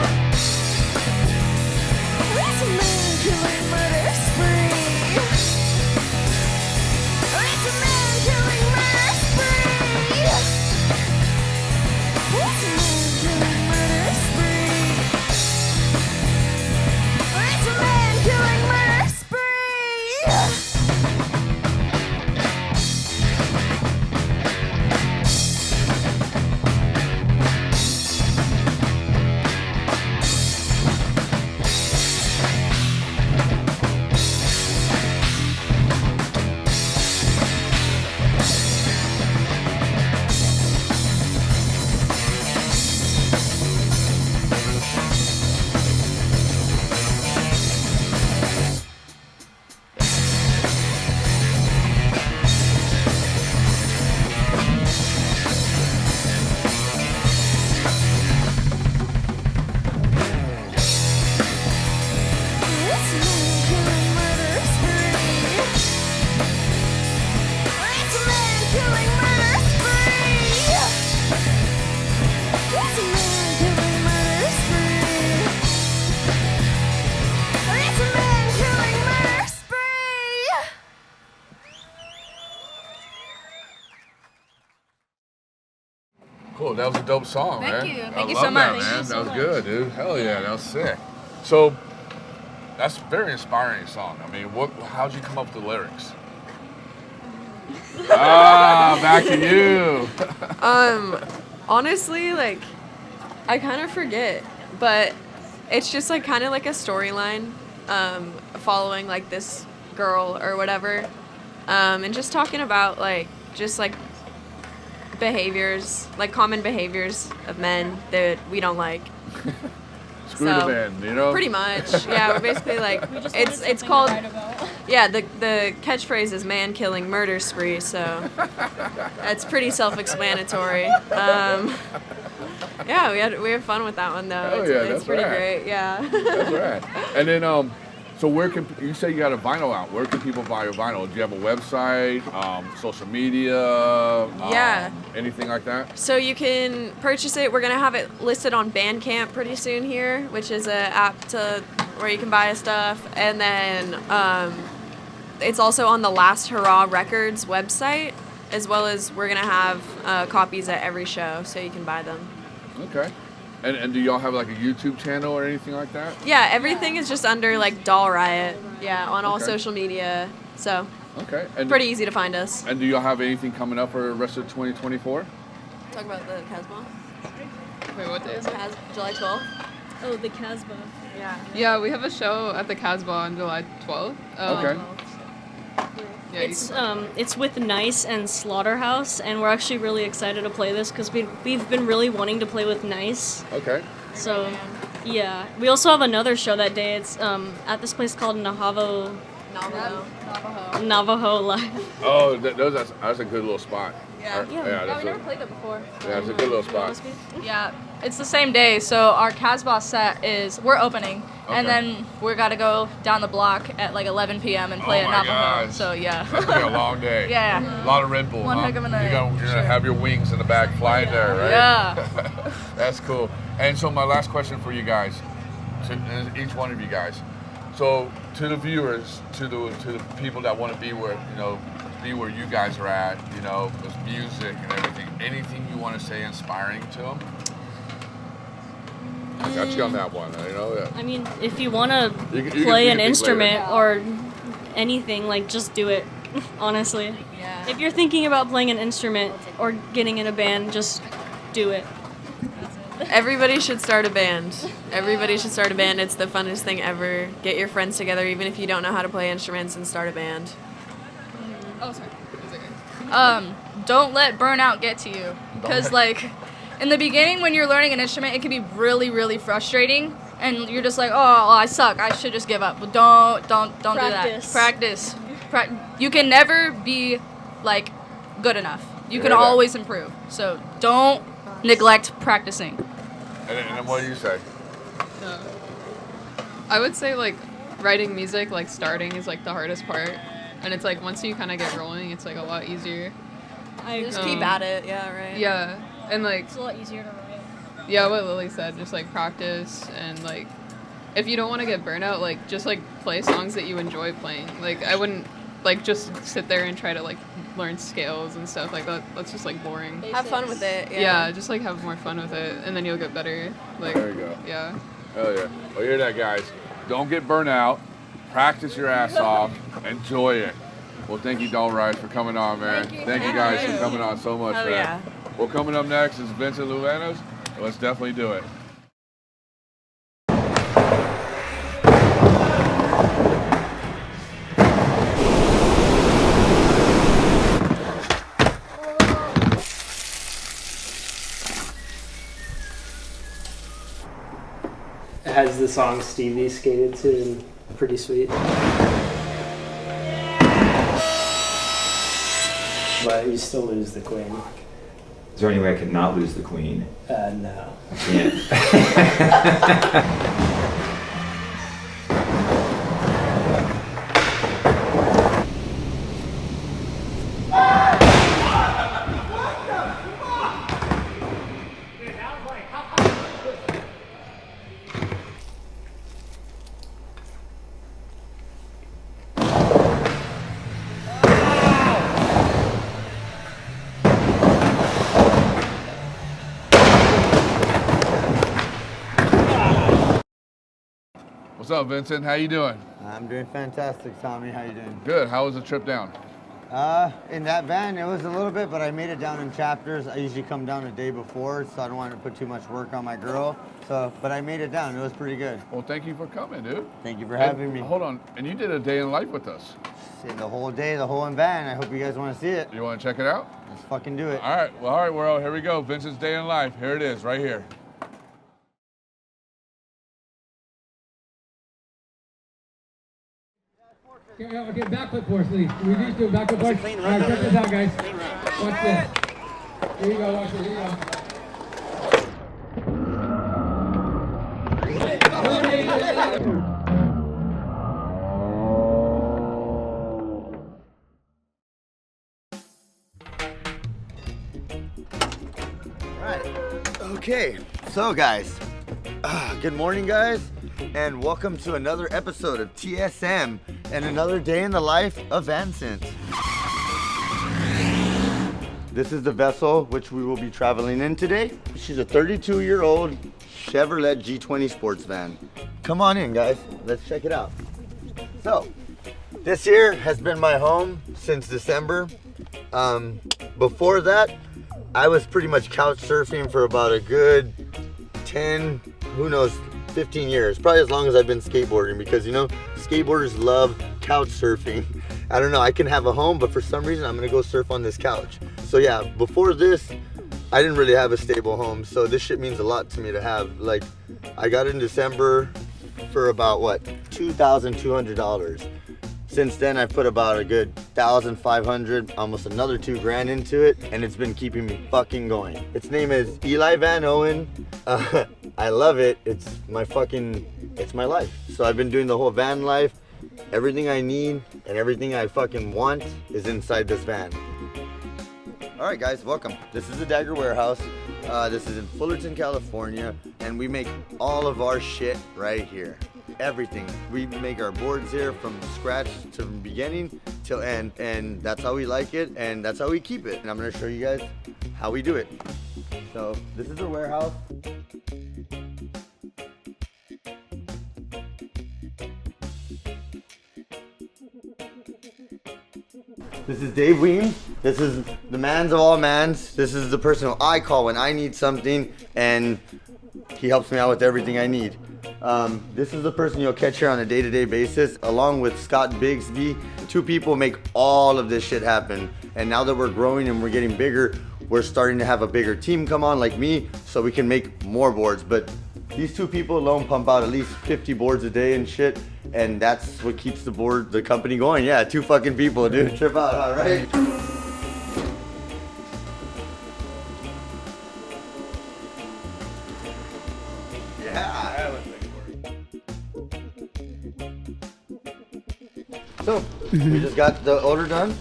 It's a man-killing murder spree. It's a man-killing murder spree. It's a man-killing murder spree. It's a man-killing murder spree. It's a man-killing murder spree. It's a man-killing murder spree. It's a man-killing murder spree. It's a man-killing murder spree. Cool. That was a dope song, man. Thank you. I Thank you love so much. That, Thank man. you so That was much. good, dude. Hell yeah, that was sick. So that's a very inspiring song. I mean, how'd you come up with the lyrics? Back to you. Honestly, like, I kind of forget, but it's just like kind of like a storyline, following like this girl or whatever, and just talking about like just like behaviors, like common behaviors of men that we don't like. Screw the men, you know? Pretty much, yeah. We're basically like We just it's wanted something called to write about. yeah. The catchphrase is "man killing murder spree," so that's pretty self-explanatory. Yeah, we had fun with that one though. Hell it's yeah, it's that's pretty rad. great. Yeah. That's right. And then, so where can you say you got a vinyl out? Where can people buy your vinyl? Do you have a website, social media, Yeah. anything like that? So you can purchase it. We're gonna have it listed on Bandcamp pretty soon here, which is an app where you can buy stuff. And then it's also on the Last Hurrah Records website, as well as we're gonna have copies at every show, so you can buy them. Okay. And do y'all have like a YouTube channel or anything like that? Yeah, everything is just under like Doll Riot. Yeah, on all Okay. social media. So Okay. And pretty easy to find us. And do y'all have anything coming up for the rest of 2024? Talk about the Casbah. Wait, what day is it? July 12th. Oh, the Casbah. Yeah. Yeah, we have a show at the Casbah on July 12th. Okay. Yeah, It's with Nice and Slaughterhouse, and we're actually really excited to play this because we've been really wanting to play with Nice. Okay. So, yeah. We also have another show that day. It's at this place called Navajo Live. Oh, that's a good little spot. Yeah. That's we never played that before. Yeah, it's a good little spot. Yeah, it's the same day. So our Casbah set we're opening, and Okay. then we got to go down the block at like 11 p.m. and play Oh at my Navajo. gosh. So yeah. That's gonna be a long day. Yeah. A lot of Red Bull. One huh? heck of a night. You're gonna have your wings in the back flying there, right? Yeah. That's cool. And so my last question for you guys, to each one of you guys. So to the viewers, to the people that want to be where you guys are at, with music and everything. Anything you want to say inspiring to them? I got you on that one. Yeah. I mean, if you want to You can play think an later. instrument or anything, like, just do it, honestly. Yeah. If you're thinking about playing an instrument or getting in a band, just do it. Everybody should start a band. Everybody should start a band. It's the funnest thing ever. Get your friends together, even if you don't know how to play instruments, and start a band. Oh, sorry. Don't let burnout get to you, because like in the beginning when you're learning an instrument, it can be really, really frustrating, and you're just like, oh, I suck. I should just give up. But don't do that. Practice. You can never be like good enough. You can always improve. So don't neglect practicing. And then what do you say? I would say like writing music, like starting is like the hardest part, and it's like once you kind of get rolling, it's like a lot easier. Just keep at it. Yeah, right. Yeah, and like It's a lot easier to write. yeah, what Lily said, just like practice, and like if you don't want to get burnout, like just like play songs that you enjoy playing. Like I wouldn't like just sit there and try to like learn scales and stuff like that. That's just like boring. Have fun with it. Yeah, just like have more fun with it, and then you'll get better. Like There you go. Yeah. Oh yeah. Well, hear that, guys. Don't get burnt out. Practice your ass off. Enjoy it. Well, thank you, Doll Riot, for coming on, man. Thank you guys for coming on so much for that. Well, coming up next is Vincent Luevanos. Let's definitely do it. It has the song Stevie skated to, and pretty sweet. But you still lose the queen. Is there any way I could not lose the queen? No. I can't. What's up, Vincent? How you doing? I'm doing fantastic, Tommy. How you doing? Good. How was the trip down? In that van, it was a little bit, but I made it down in chapters. I usually come down a day before, so I don't want to put too much work on my girl. But I made it down. It was pretty good. Well, thank you for coming, dude. Thank you for having me. Hold on. And you did a day in life with us. The whole day, the whole van. I hope you guys want to see it. You want to check it out? Let's fucking do it. All right. Well, all right, world. Here we go. Vincent's day in life. Here it is, right here. Okay, backflip for us, please. We need to do a backflip for us. All right, check this out, guys. Watch this. Here you go, watch it. Here you go. Okay, so guys, good morning guys, and welcome to another episode of TSM and another day in the life of Vincent. This is the vessel which we will be traveling in today. She's a 32-year-old Chevrolet G20 sports van. Come on in guys, let's check it out. So, this here has been my home since December. Before that, I was pretty much couch surfing for about a good 10, who knows, 15 years. Probably as long as I've been skateboarding, because you know, skateboarders love couch surfing. I don't know, I can have a home, but for some reason I'm gonna go surf on this couch. So yeah, before this, I didn't really have a stable home, so this shit means a lot to me to have. Like, I got it in December for about what, $2,200. Since then, I've put about a good $1,500, almost another $2,000 into it, and it's been keeping me fucking going. Its name is Eli Van Owen. I love it. It's my life. So I've been doing the whole van life. Everything I need and everything I fucking want is inside this van. All right, guys, welcome. This is the Dagger Warehouse. This is in Fullerton, California, and we make all of our shit right here. Everything. We make our boards here from scratch to beginning till end, and that's how we like it, and that's how we keep it. And I'm gonna show you guys how we do it. So this is the warehouse. This is Dave Weems. This is the man's of all mans. This is the person who I call when I need something, and he helps me out with everything I need. This is the person you'll catch here on a day-to-day basis, along with Scott Bigsby. Two people make all of this shit happen. And now that we're growing and we're getting bigger, we're starting to have a bigger team come on like me, so we can make more boards. But these two people alone pump out at least 50 boards a day and shit, and that's what keeps the company going. Yeah, two fucking people, dude. Trip out, all right? So, we just got the order done.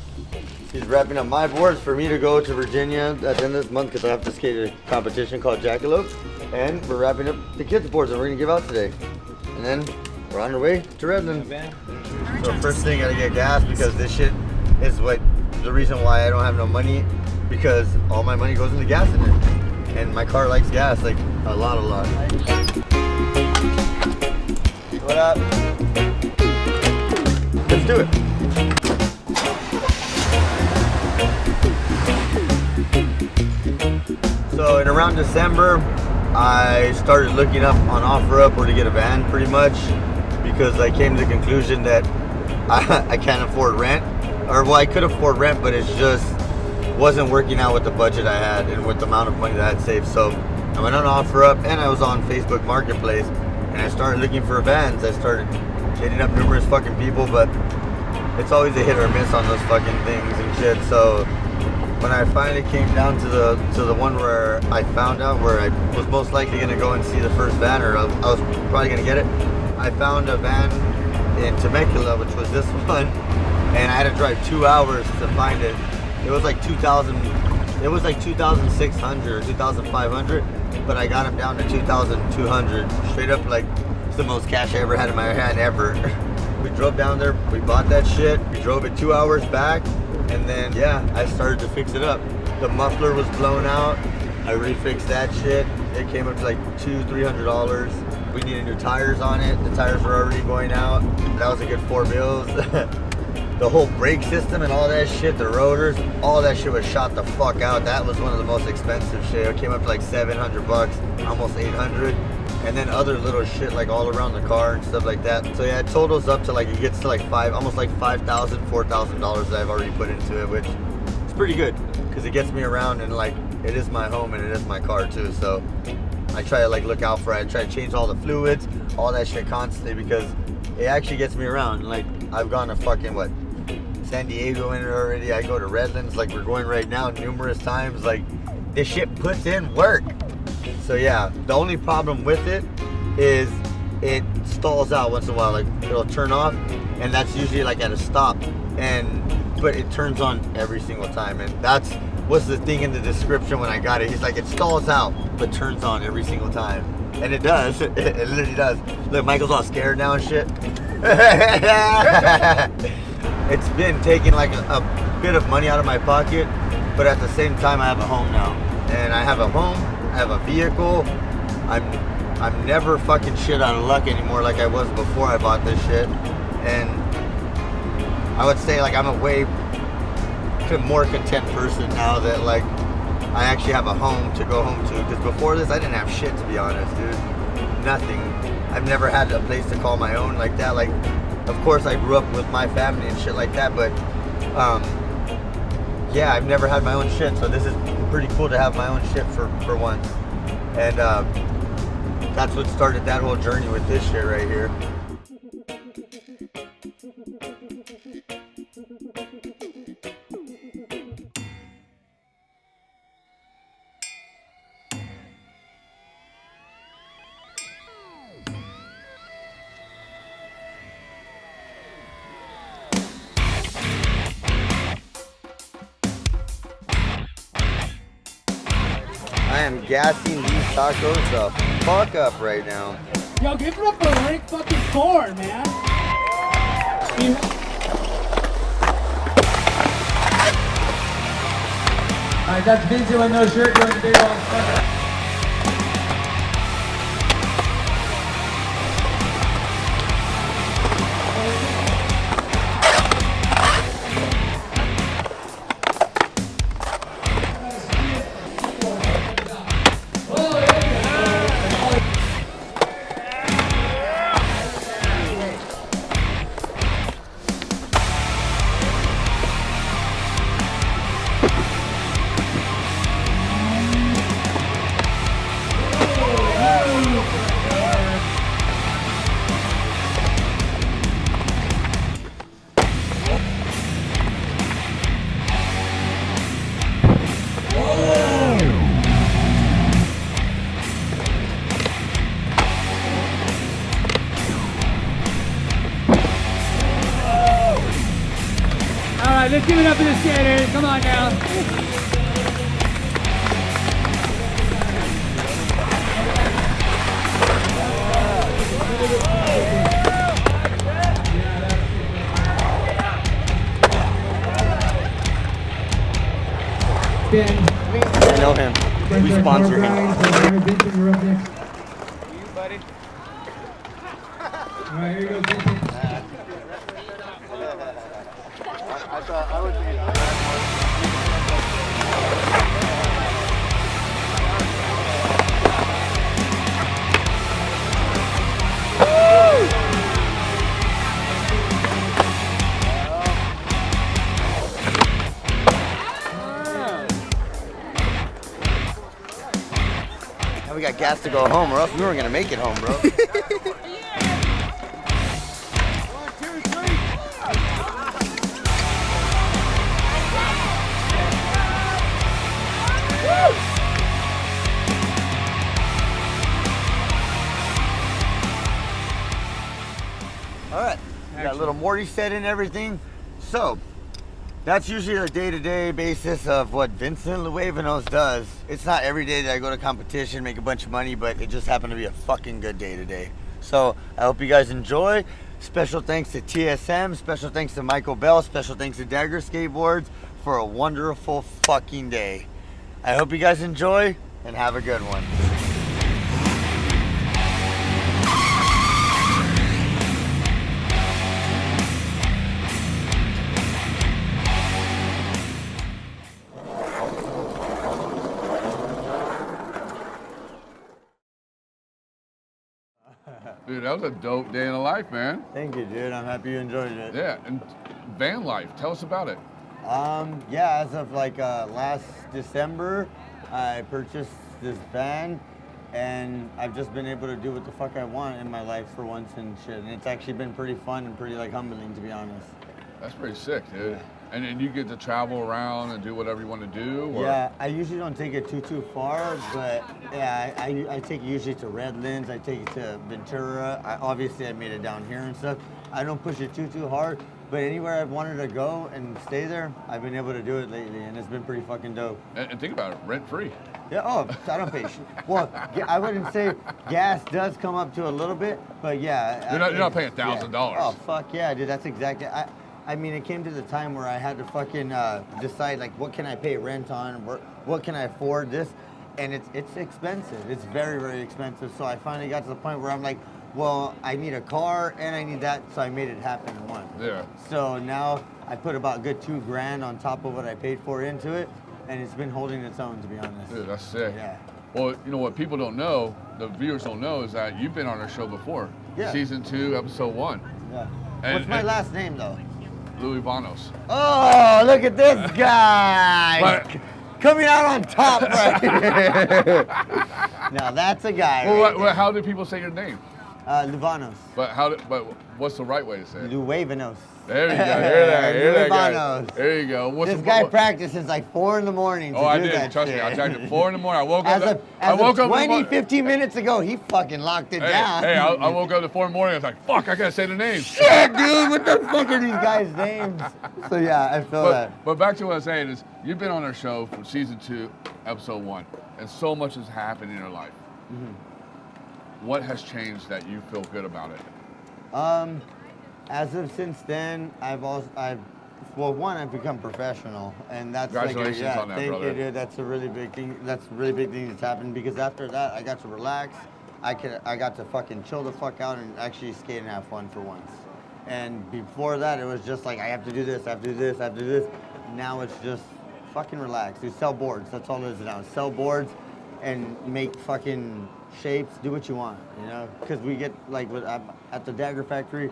He's wrapping up my boards for me to go to Virginia at the end of this month because I have to skate a competition called Jackalope. And we're wrapping up the kids' boards that we're gonna give out today. And then we're on our way to Redlands. So first thing, gotta get gas because this shit is the reason why I don't have no money, because all my money goes into gas in it. And my car likes gas, like a lot. What up? Let's do it. So in around December, I started looking up on OfferUp where to get a van pretty much, because I came to the conclusion that I can't afford rent. Or well, I could afford rent, but it just wasn't working out with the budget I had and with the amount of money that I had saved. So I went on OfferUp and I was on Facebook Marketplace and I started looking for vans. I started hitting up numerous fucking people, but it's always a hit or miss on those fucking things and shit. So when I finally came down to the one where I found out where I was most likely gonna go and see the first van, or I was probably gonna get it, I found a van in Temecula, which was this one, and I had to drive 2 hours to find it. It was like 2,600 or 2,500, but I got him down to 2,200. Straight up, like, it's the most cash I ever had in my hand ever. We drove down there, we bought that shit, we drove it 2 hours back, and then, yeah, I started to fix it up. The muffler was blown out, I refixed that shit. It came up to like $200-300. We needed new tires on it, the tires were already going out. That was a good $4 bills. The whole brake system and all that shit, the rotors, all that shit was shot the fuck out. That was one of the most expensive shit. It came up to like $700, almost $800. And then other little shit like all around the car and stuff like that. So yeah, it totals up to like, it gets to like almost like $5,000, $4,000 that I've already put into it, which is pretty good because it gets me around, and like it is my home and it is my car too. So I try to like look out for it. I try to change all the fluids, all that shit constantly, because it actually gets me around. Like I've gone to fucking San Diego in it already. I go to Redlands, like we're going right now, numerous times. Like this shit puts in work. So yeah, the only problem with it is it stalls out once in a while. Like it'll turn off, and that's usually like at a stop. But it turns on every single time, and that's what's the thing in the description when I got it. He's like, it stalls out, but turns on every single time, and it does. It literally does. Look, Michael's all scared now and shit. It's been taking like a bit of money out of my pocket, but at the same time, I have a home now, and I have a home. I have a vehicle. I'm never fucking shit out of luck anymore like I was before I bought this shit, and I would say like I'm a way more content person now that like I actually have a home to go home to. Because before this, I didn't have shit, to be honest, dude. Nothing. I've never had a place to call my own like that. Like, of course, I grew up with my family and shit like that, but yeah, I've never had my own shit. So this is pretty cool to have my own shit for once. And that's what started that whole journey with this shit right here. I am gassing these tacos the fuck up right now. Yo, give it up for Rick fucking Ford, man. Alright, that's Vincent with no shirt doing the big old fucking. Let's give it up for the skaters. Come on now. I know him. We sponsor him. Vincent, you're up next. You, buddy. All right, here you go, Vincent. I thought I would be. Now we got gas to go home, or else we weren't gonna make it home, bro. Alright, we got a little Morty set and everything. So, that's usually a day-to-day basis of what Vincent Luevanos does. It's not every day that I go to competition, make a bunch of money, but it just happened to be a fucking good day today. So, I hope you guys enjoy. Special thanks to TSM, special thanks to Michael Bell, special thanks to Dagger Skateboards for a wonderful fucking day. I hope you guys enjoy and have a good one. Dude, that was a dope day in the life, man. Thank you, dude. I'm happy you enjoyed it. Yeah, and van life, tell us about it. Yeah, as of like last December, I purchased this van, and I've just been able to do what the fuck I want in my life for once and shit. And it's actually been pretty fun and pretty like humbling, to be honest. That's pretty sick, dude. Yeah. And then you get to travel around and do whatever you want to do? Or? Yeah, I usually don't take it too far, but yeah, I take it usually to Redlands, I take it to Ventura. Obviously, I made it down here and stuff. I don't push it too hard, but anywhere I've wanted to go and stay there, I've been able to do it lately, and it's been pretty fucking dope. And think about it, rent-free. Yeah, I don't pay shit. Well, I wouldn't say gas does come up to a little bit, but yeah. You're not paying $1,000. Yeah. Oh, fuck yeah, dude, that's exactly. I mean, it came to the time where I had to fucking decide, like, what can I pay rent on? What can I afford this? And it's expensive. It's very, very expensive. So I finally got to the point where I'm like, well, I need a car and I need that. So I made it happen in one. Yeah. So now I put about a good $2,000 on top of what I paid for into it. And it's been holding its own, to be honest. Dude, that's sick. Yeah. Well, you know what people don't know, the viewers don't know, is that you've been on our show before. Yeah. Season 2, episode 1. Yeah. And, What's my last name, though? Luevanos. Oh, look at this guy. Coming out on top right here. Now that's a guy. Well, how do people say your name? Luevanos. But what's the right way to say it? Luevanos. There you go. Hear that guy. Luevanos. There you go. This guy practices like 4 in the morning to do that. I did. Trust me. I tried at 4 in the morning. I woke up. As of 20, 15 minutes ago, he fucking locked it down. Hey, I woke up at 4 in the morning. I was like, fuck, I gotta say the name. Shit, dude, what the fuck are these guys' names? So yeah, I feel that. But back to what I was saying is, you've been on our show for season 2, episode 1, and so much has happened in your life. Mm-hmm. What has changed that you feel good about it? As of since then, I've become professional, and that's congratulations on that, thank brother. you, dude. That's a really big thing. That's a really big thing that's happened because after that, I got to relax. I got to fucking chill the fuck out and actually skate and have fun for once. And before that, it was just like I have to do this, I have to do this, I have to do this. Now it's just fucking relax. Do sell boards. That's all it is now. Sell boards and make fucking shapes. Do what you want, you know? Because we get like at the Dagger Factory.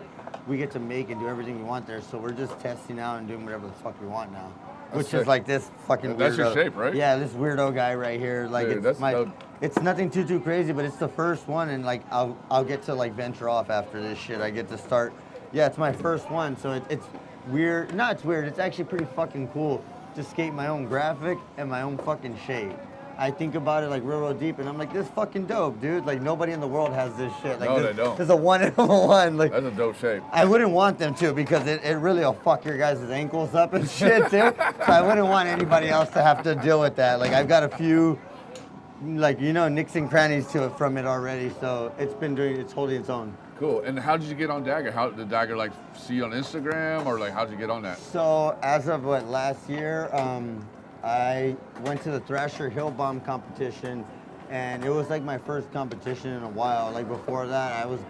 We get to make and do everything we want there, so we're just testing out and doing whatever the fuck we want now. Which is like this fucking weirdo. That's your shape, right? Yeah, this weirdo guy right here. Like, dude, it's nothing too crazy, but it's the first one, and like I'll get to like venture off after this shit. I get to start. Yeah, it's my first one, so it's weird. No, it's weird. It's actually pretty fucking cool to skate my own graphic and my own fucking shape. I think about it like real deep, and I'm like, this fucking dope, dude. Like nobody in the world has this shit. Like, no, they don't. There's a one in one. Like, that's a dope shape. I wouldn't want them to because it really will fuck your guys' ankles up and shit too. So I wouldn't want anybody else to have to deal with that. Like I've got a few, like nicks and crannies to it from it already. So it's holding its own. Cool. And how did you get on Dagger? How did Dagger like see you on Instagram, or like how did you get on that? So as of last year. I went to the Thrasher Hill Bomb competition, and it was like my first competition in a while. Like before that, I was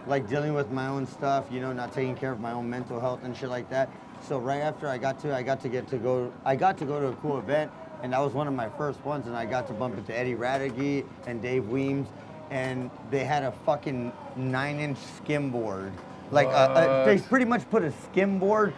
like dealing with my own stuff, not taking care of my own mental health and shit like that. So right after I got to go to a cool event, and that was one of my first ones, and I got to bump into Eddie Radegui and Dave Weems, and they had a fucking 9-inch skim board. Like they pretty much put a skim board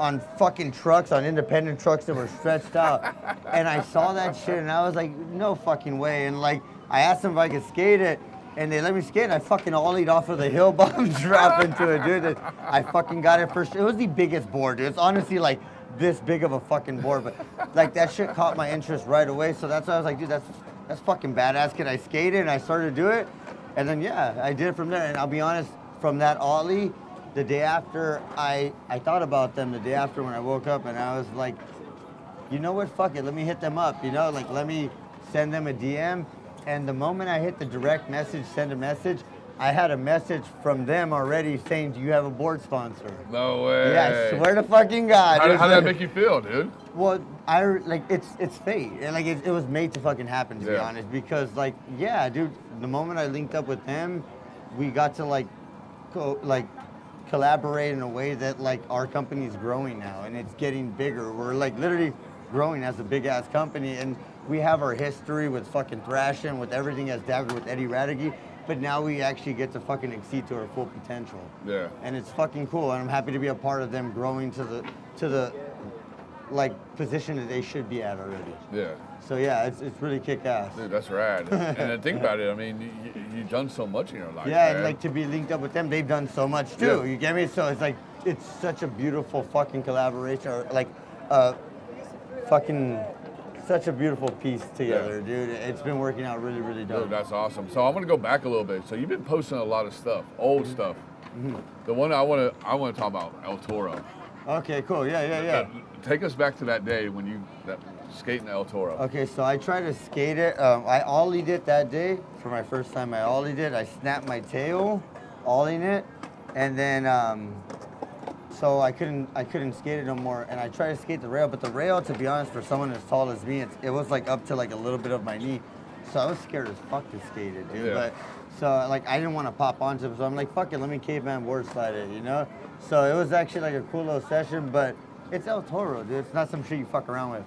on fucking trucks, on independent trucks that were stretched out. And I saw that shit and I was like, no fucking way. And like, I asked them if I could skate it and they let me skate. I fucking ollied off of the hill bomb, drop into it, dude. I fucking got it first. It was the biggest board, dude. It's honestly like this big of a fucking board, but like that shit caught my interest right away. So that's why I was like, dude, that's fucking badass. Can I skate it? And I started to do it. And then yeah, I did it from there. And I'll be honest, from that ollie, the day after, I thought about them the day after when I woke up, and I was like, you know what, fuck it, let me hit them up, like let me send them a DM. And the moment I hit the direct message, send a message, I had a message from them already saying, do you have a board sponsor? No way. Yeah, I swear to fucking God. How did that make you feel, dude? Well, it's fate. Like it was made to fucking happen, to be honest, because like, yeah, dude, the moment I linked up with them, we got to collaborate in a way that like our company is growing now and it's getting bigger. We're like literally growing as a big ass company, and we have our history with fucking thrashing, with everything as Dagger with Eddie Radegui, but now we actually get to fucking exceed to our full potential. Yeah. And it's fucking cool, and I'm happy to be a part of them growing to the like position that they should be at already. Yeah. So yeah, it's really kick ass. Dude, that's rad. And then think about it. I mean, you've done so much in your life. Yeah, man. and like to be linked up with them, they've done so much too. Yeah. You get me? So it's like it's such a beautiful fucking collaboration. Or like fucking such a beautiful piece together, dude. It's been working out really, really dope. Dude, that's awesome. So I'm gonna go back a little bit. So you've been posting a lot of stuff, old stuff. The one I wanna talk about, El Toro. Okay, cool. Yeah. Take us back to that day when you skating El Toro. Okay, so I tried to skate it. I ollied it that day for my first time. I ollied it. I snapped my tail, ollieing it, and then so I couldn't skate it no more. And I tried to skate the rail, but the rail, to be honest, for someone as tall as me, it was like up to like a little bit of my knee. So I was scared as fuck to skate it, dude. Yeah. But so like I didn't want to pop onto it, so I'm like, fuck it, let me caveman board slide it, you know? So it was actually like a cool little session, but it's El Toro, dude. It's not some shit you fuck around with.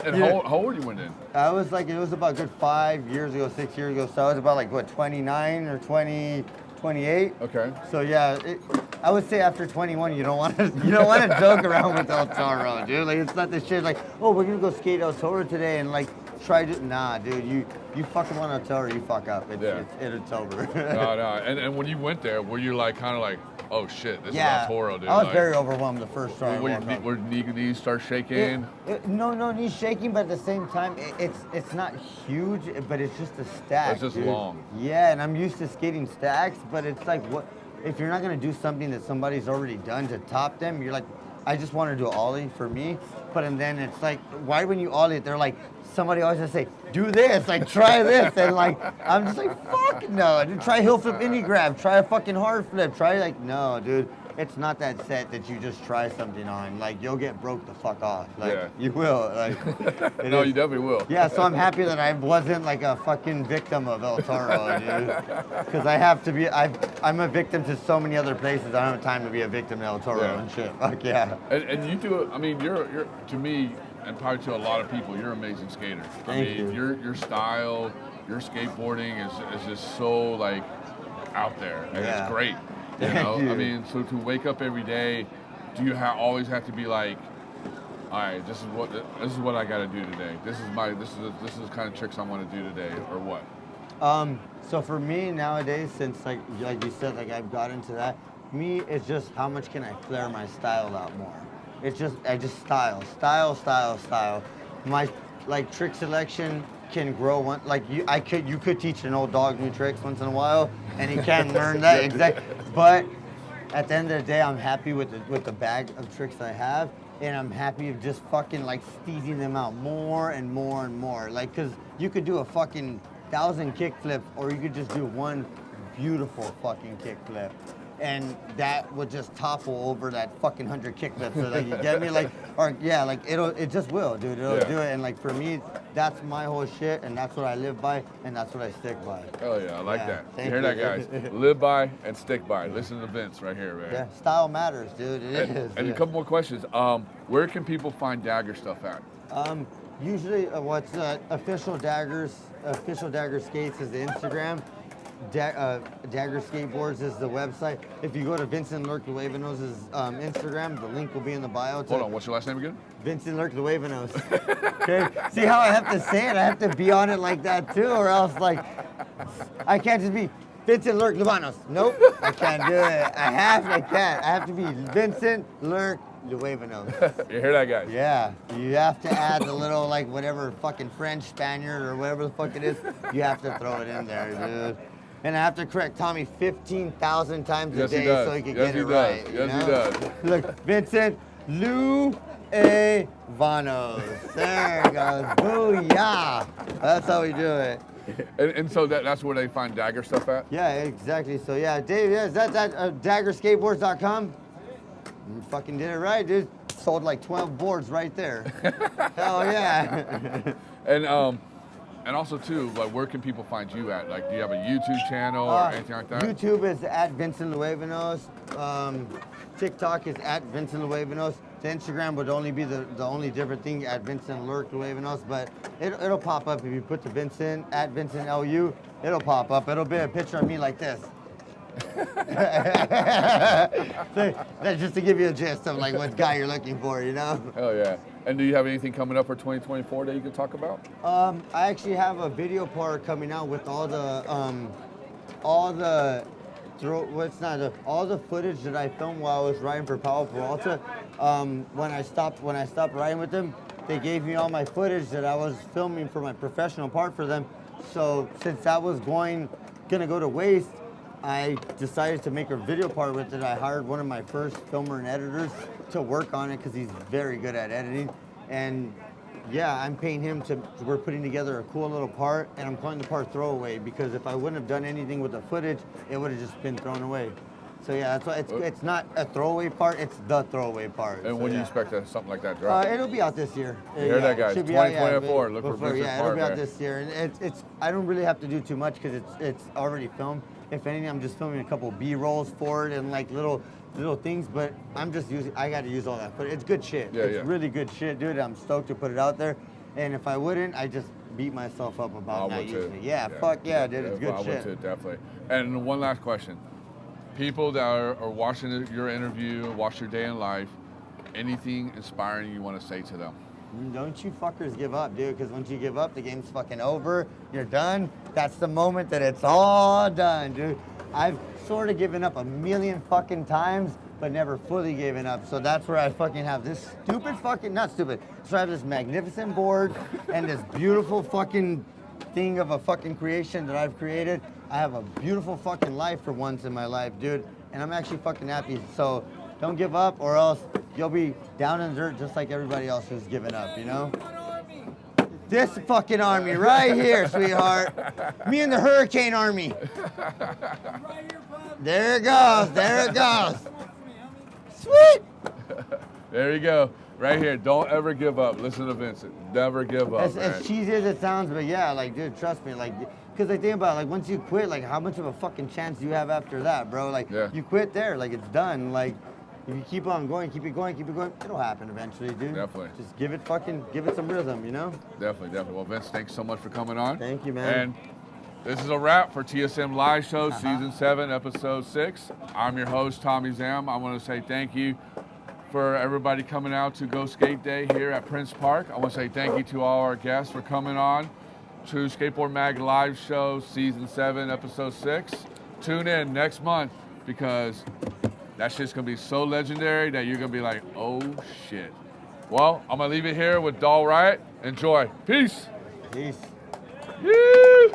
And how old you went in? I was like, it was about a good 5 years ago, 6 years ago. So I was about like, what, 29 or 20, 28? Okay. So yeah, I would say after 21, you don't want to joke around with El Toro, dude. Like it's not the shit like, oh, we're gonna go skate El Toro today and like try to. Nah, dude, you fucking want El Toro, you fuck up. It's over. No. And when you went there, were you like kind of like, oh shit, this is El Toro, dude? I was like, very overwhelmed the first time. Were knees start shaking? No, knees shaking, but at the same time, it's not huge, but it's just a stack. It's just dude. long. Yeah, and I'm used to skating stacks, but it's like, what if you're not gonna do something that somebody's already done to top them? You're like, I just want to do ollie for me, but and then it's like, why when you ollie it, they're like, somebody always just say, do this, like try this, and like I'm just like, fuck no, dude, try heel flip indie grab, try a fucking hard flip, try like no, dude. It's not that set that you just try something on. Like you'll get broke the fuck off. Like you will. Like no, you definitely will. Yeah, so I'm happy that I wasn't like a fucking victim of El Toro, dude. Because I have to be. I'm a victim to so many other places. I don't have time to be a victim to El Toro and shit. Fuck yeah. And you do it. I mean, you're to me and probably to a lot of people, you're an amazing skater. Thank you. Your style, your skateboarding is just so like out there, and it's great. You know, I mean, so to wake up every day, do you always have to be like, all right, this is what I got to do today. This is the kind of tricks I want to do today, or what? So for me nowadays, since like you said, like I've got into that, me it's just how much can I flare my style out more. It's just I just style. My like trick selection can grow one like you could teach an old dog new tricks once in a while and he can learn that exactly, but at the end of the day I'm happy with the bag of tricks I have, and I'm happy of just fucking like steezing them out more and more and more, like because you could do a fucking 1,000 kick flips or you could just do one beautiful fucking kick flip and that would just topple over that fucking 100 kick flips. So like you get me, like, or yeah, like it just will, dude. It'll do it, and like for me, that's my whole shit, and that's what I live by, and that's what I stick by. Oh yeah, I like that. You hear that, guys? Live by and stick by. Listen to Vince right here, man. Yeah, style matters, dude. It is. And a couple more questions. Where can people find Dagger stuff at? Usually, what's official Dagger Skates is the Instagram. Dagger Skateboards is the website. If you go to Vincent Luevanos' Instagram, the link will be in the bio. Hold on, what's your last name again? Vincent Luevanos. Okay, see how I have to say it? I have to be on it like that too, or else like I can't just be Vincent Luevanos. Nope, I can't do it. I can't. I have to be Vincent Luevanos. You hear that, guys? Yeah, you have to add the little like whatever fucking French, Spaniard, or whatever the fuck it is. You have to throw it in there, dude. And I have to correct Tommie 15,000 times a day so he can get it right. Yes, he does. Look, Vincent Luevanos. There it goes. Booyah. That's how we do it. And so that's where they find Dagger stuff at? Yeah, exactly. So yeah, Dave, is that daggerskateboards.com? You fucking did it right, dude. Sold like 12 boards right there. Hell yeah. And also too, like where can people find you at? Like, do you have a YouTube channel or anything like that? YouTube is at Vincent Luevanos. TikTok is at Vincent Luevanos. The Instagram would only be the only different thing at Vincent Luevanos, but it'll pop up if you put the Vincent at Vincent LU. It'll pop up. It'll be a picture of me like this. That's just to give you a gist of like what guy you're looking for, you know? Hell yeah. And do you have anything coming up for 2024 that you can talk about? I actually have a video part coming out with all the all the footage that I filmed while I was riding for Powell Peralta. When I stopped riding with them, they gave me all my footage that I was filming for my professional part for them. So since that was gonna go to waste, I decided to make a video part with it. I hired one of my first filmer and editors to work on it because he's very good at editing. And yeah, I'm paying him we're putting together a cool little part, and I'm calling the part throwaway because if I wouldn't have done anything with the footage, it would have just been thrown away. So yeah, that's why it's not a throwaway part, it's the throwaway part. And so, when do you yeah. expect something like that drop? It'll be out this year. You hear that, guys? Should be out, 2024. Look for Vincent's it'll part, be out man. this year, and it's I don't really have to do too much because it's already filmed. If anything, I'm just filming a couple B-rolls for it and like little things, but I got to use all that. But it's good shit. Yeah, it's really good shit, dude. I'm stoked to put it out there. And if I wouldn't, I just beat myself up about not using it. Yeah, fuck yeah, dude. It's good I shit. would too, definitely. And one last question. People that are watching your interview, watch your day in life, anything inspiring you want to say to them? Don't you fuckers give up, dude, because once you give up, the game's fucking over. You're done. That's the moment that it's all done, dude. I've sort of given up a million fucking times, but never fully given up. So that's where I fucking have this not stupid. So I have this magnificent board and this beautiful fucking thing of a fucking creation that I've created. I have a beautiful fucking life for once in my life, dude. And I'm actually fucking happy. So don't give up or else you'll be down in the dirt just like everybody else who's given up, you know? This fucking army right here, sweetheart. Me and the Hurricane Army. There it goes. There it goes. Sweet. There you go. Right here. Don't ever give up. Listen to Vincent. Never give up. As cheesy as it sounds, but yeah, like, dude, trust me. Like, because I think about it, like, once you quit, like, how much of a fucking chance do you have after that, bro? Like, you quit there. Like, it's done. Like, if you keep on going, keep it going, it'll happen eventually, dude. Definitely. Just give it some rhythm, you know? Definitely. Well, Vince, thanks so much for coming on. Thank you, man. And this is a wrap for TSM Live Show, Season 7, Episode 6. I'm your host, Tommie Zam. I want to say thank you for everybody coming out to Go Skate Day here at Prince Park. I want to say thank you to all our guests for coming on to Skateboard Mag Live Show, Season 7, Episode 6. Tune in next month because that shit's going to be so legendary that you're going to be like, oh, shit. Well, I'm going to leave it here with Doll Riot. Enjoy. Peace. Peace. Woo!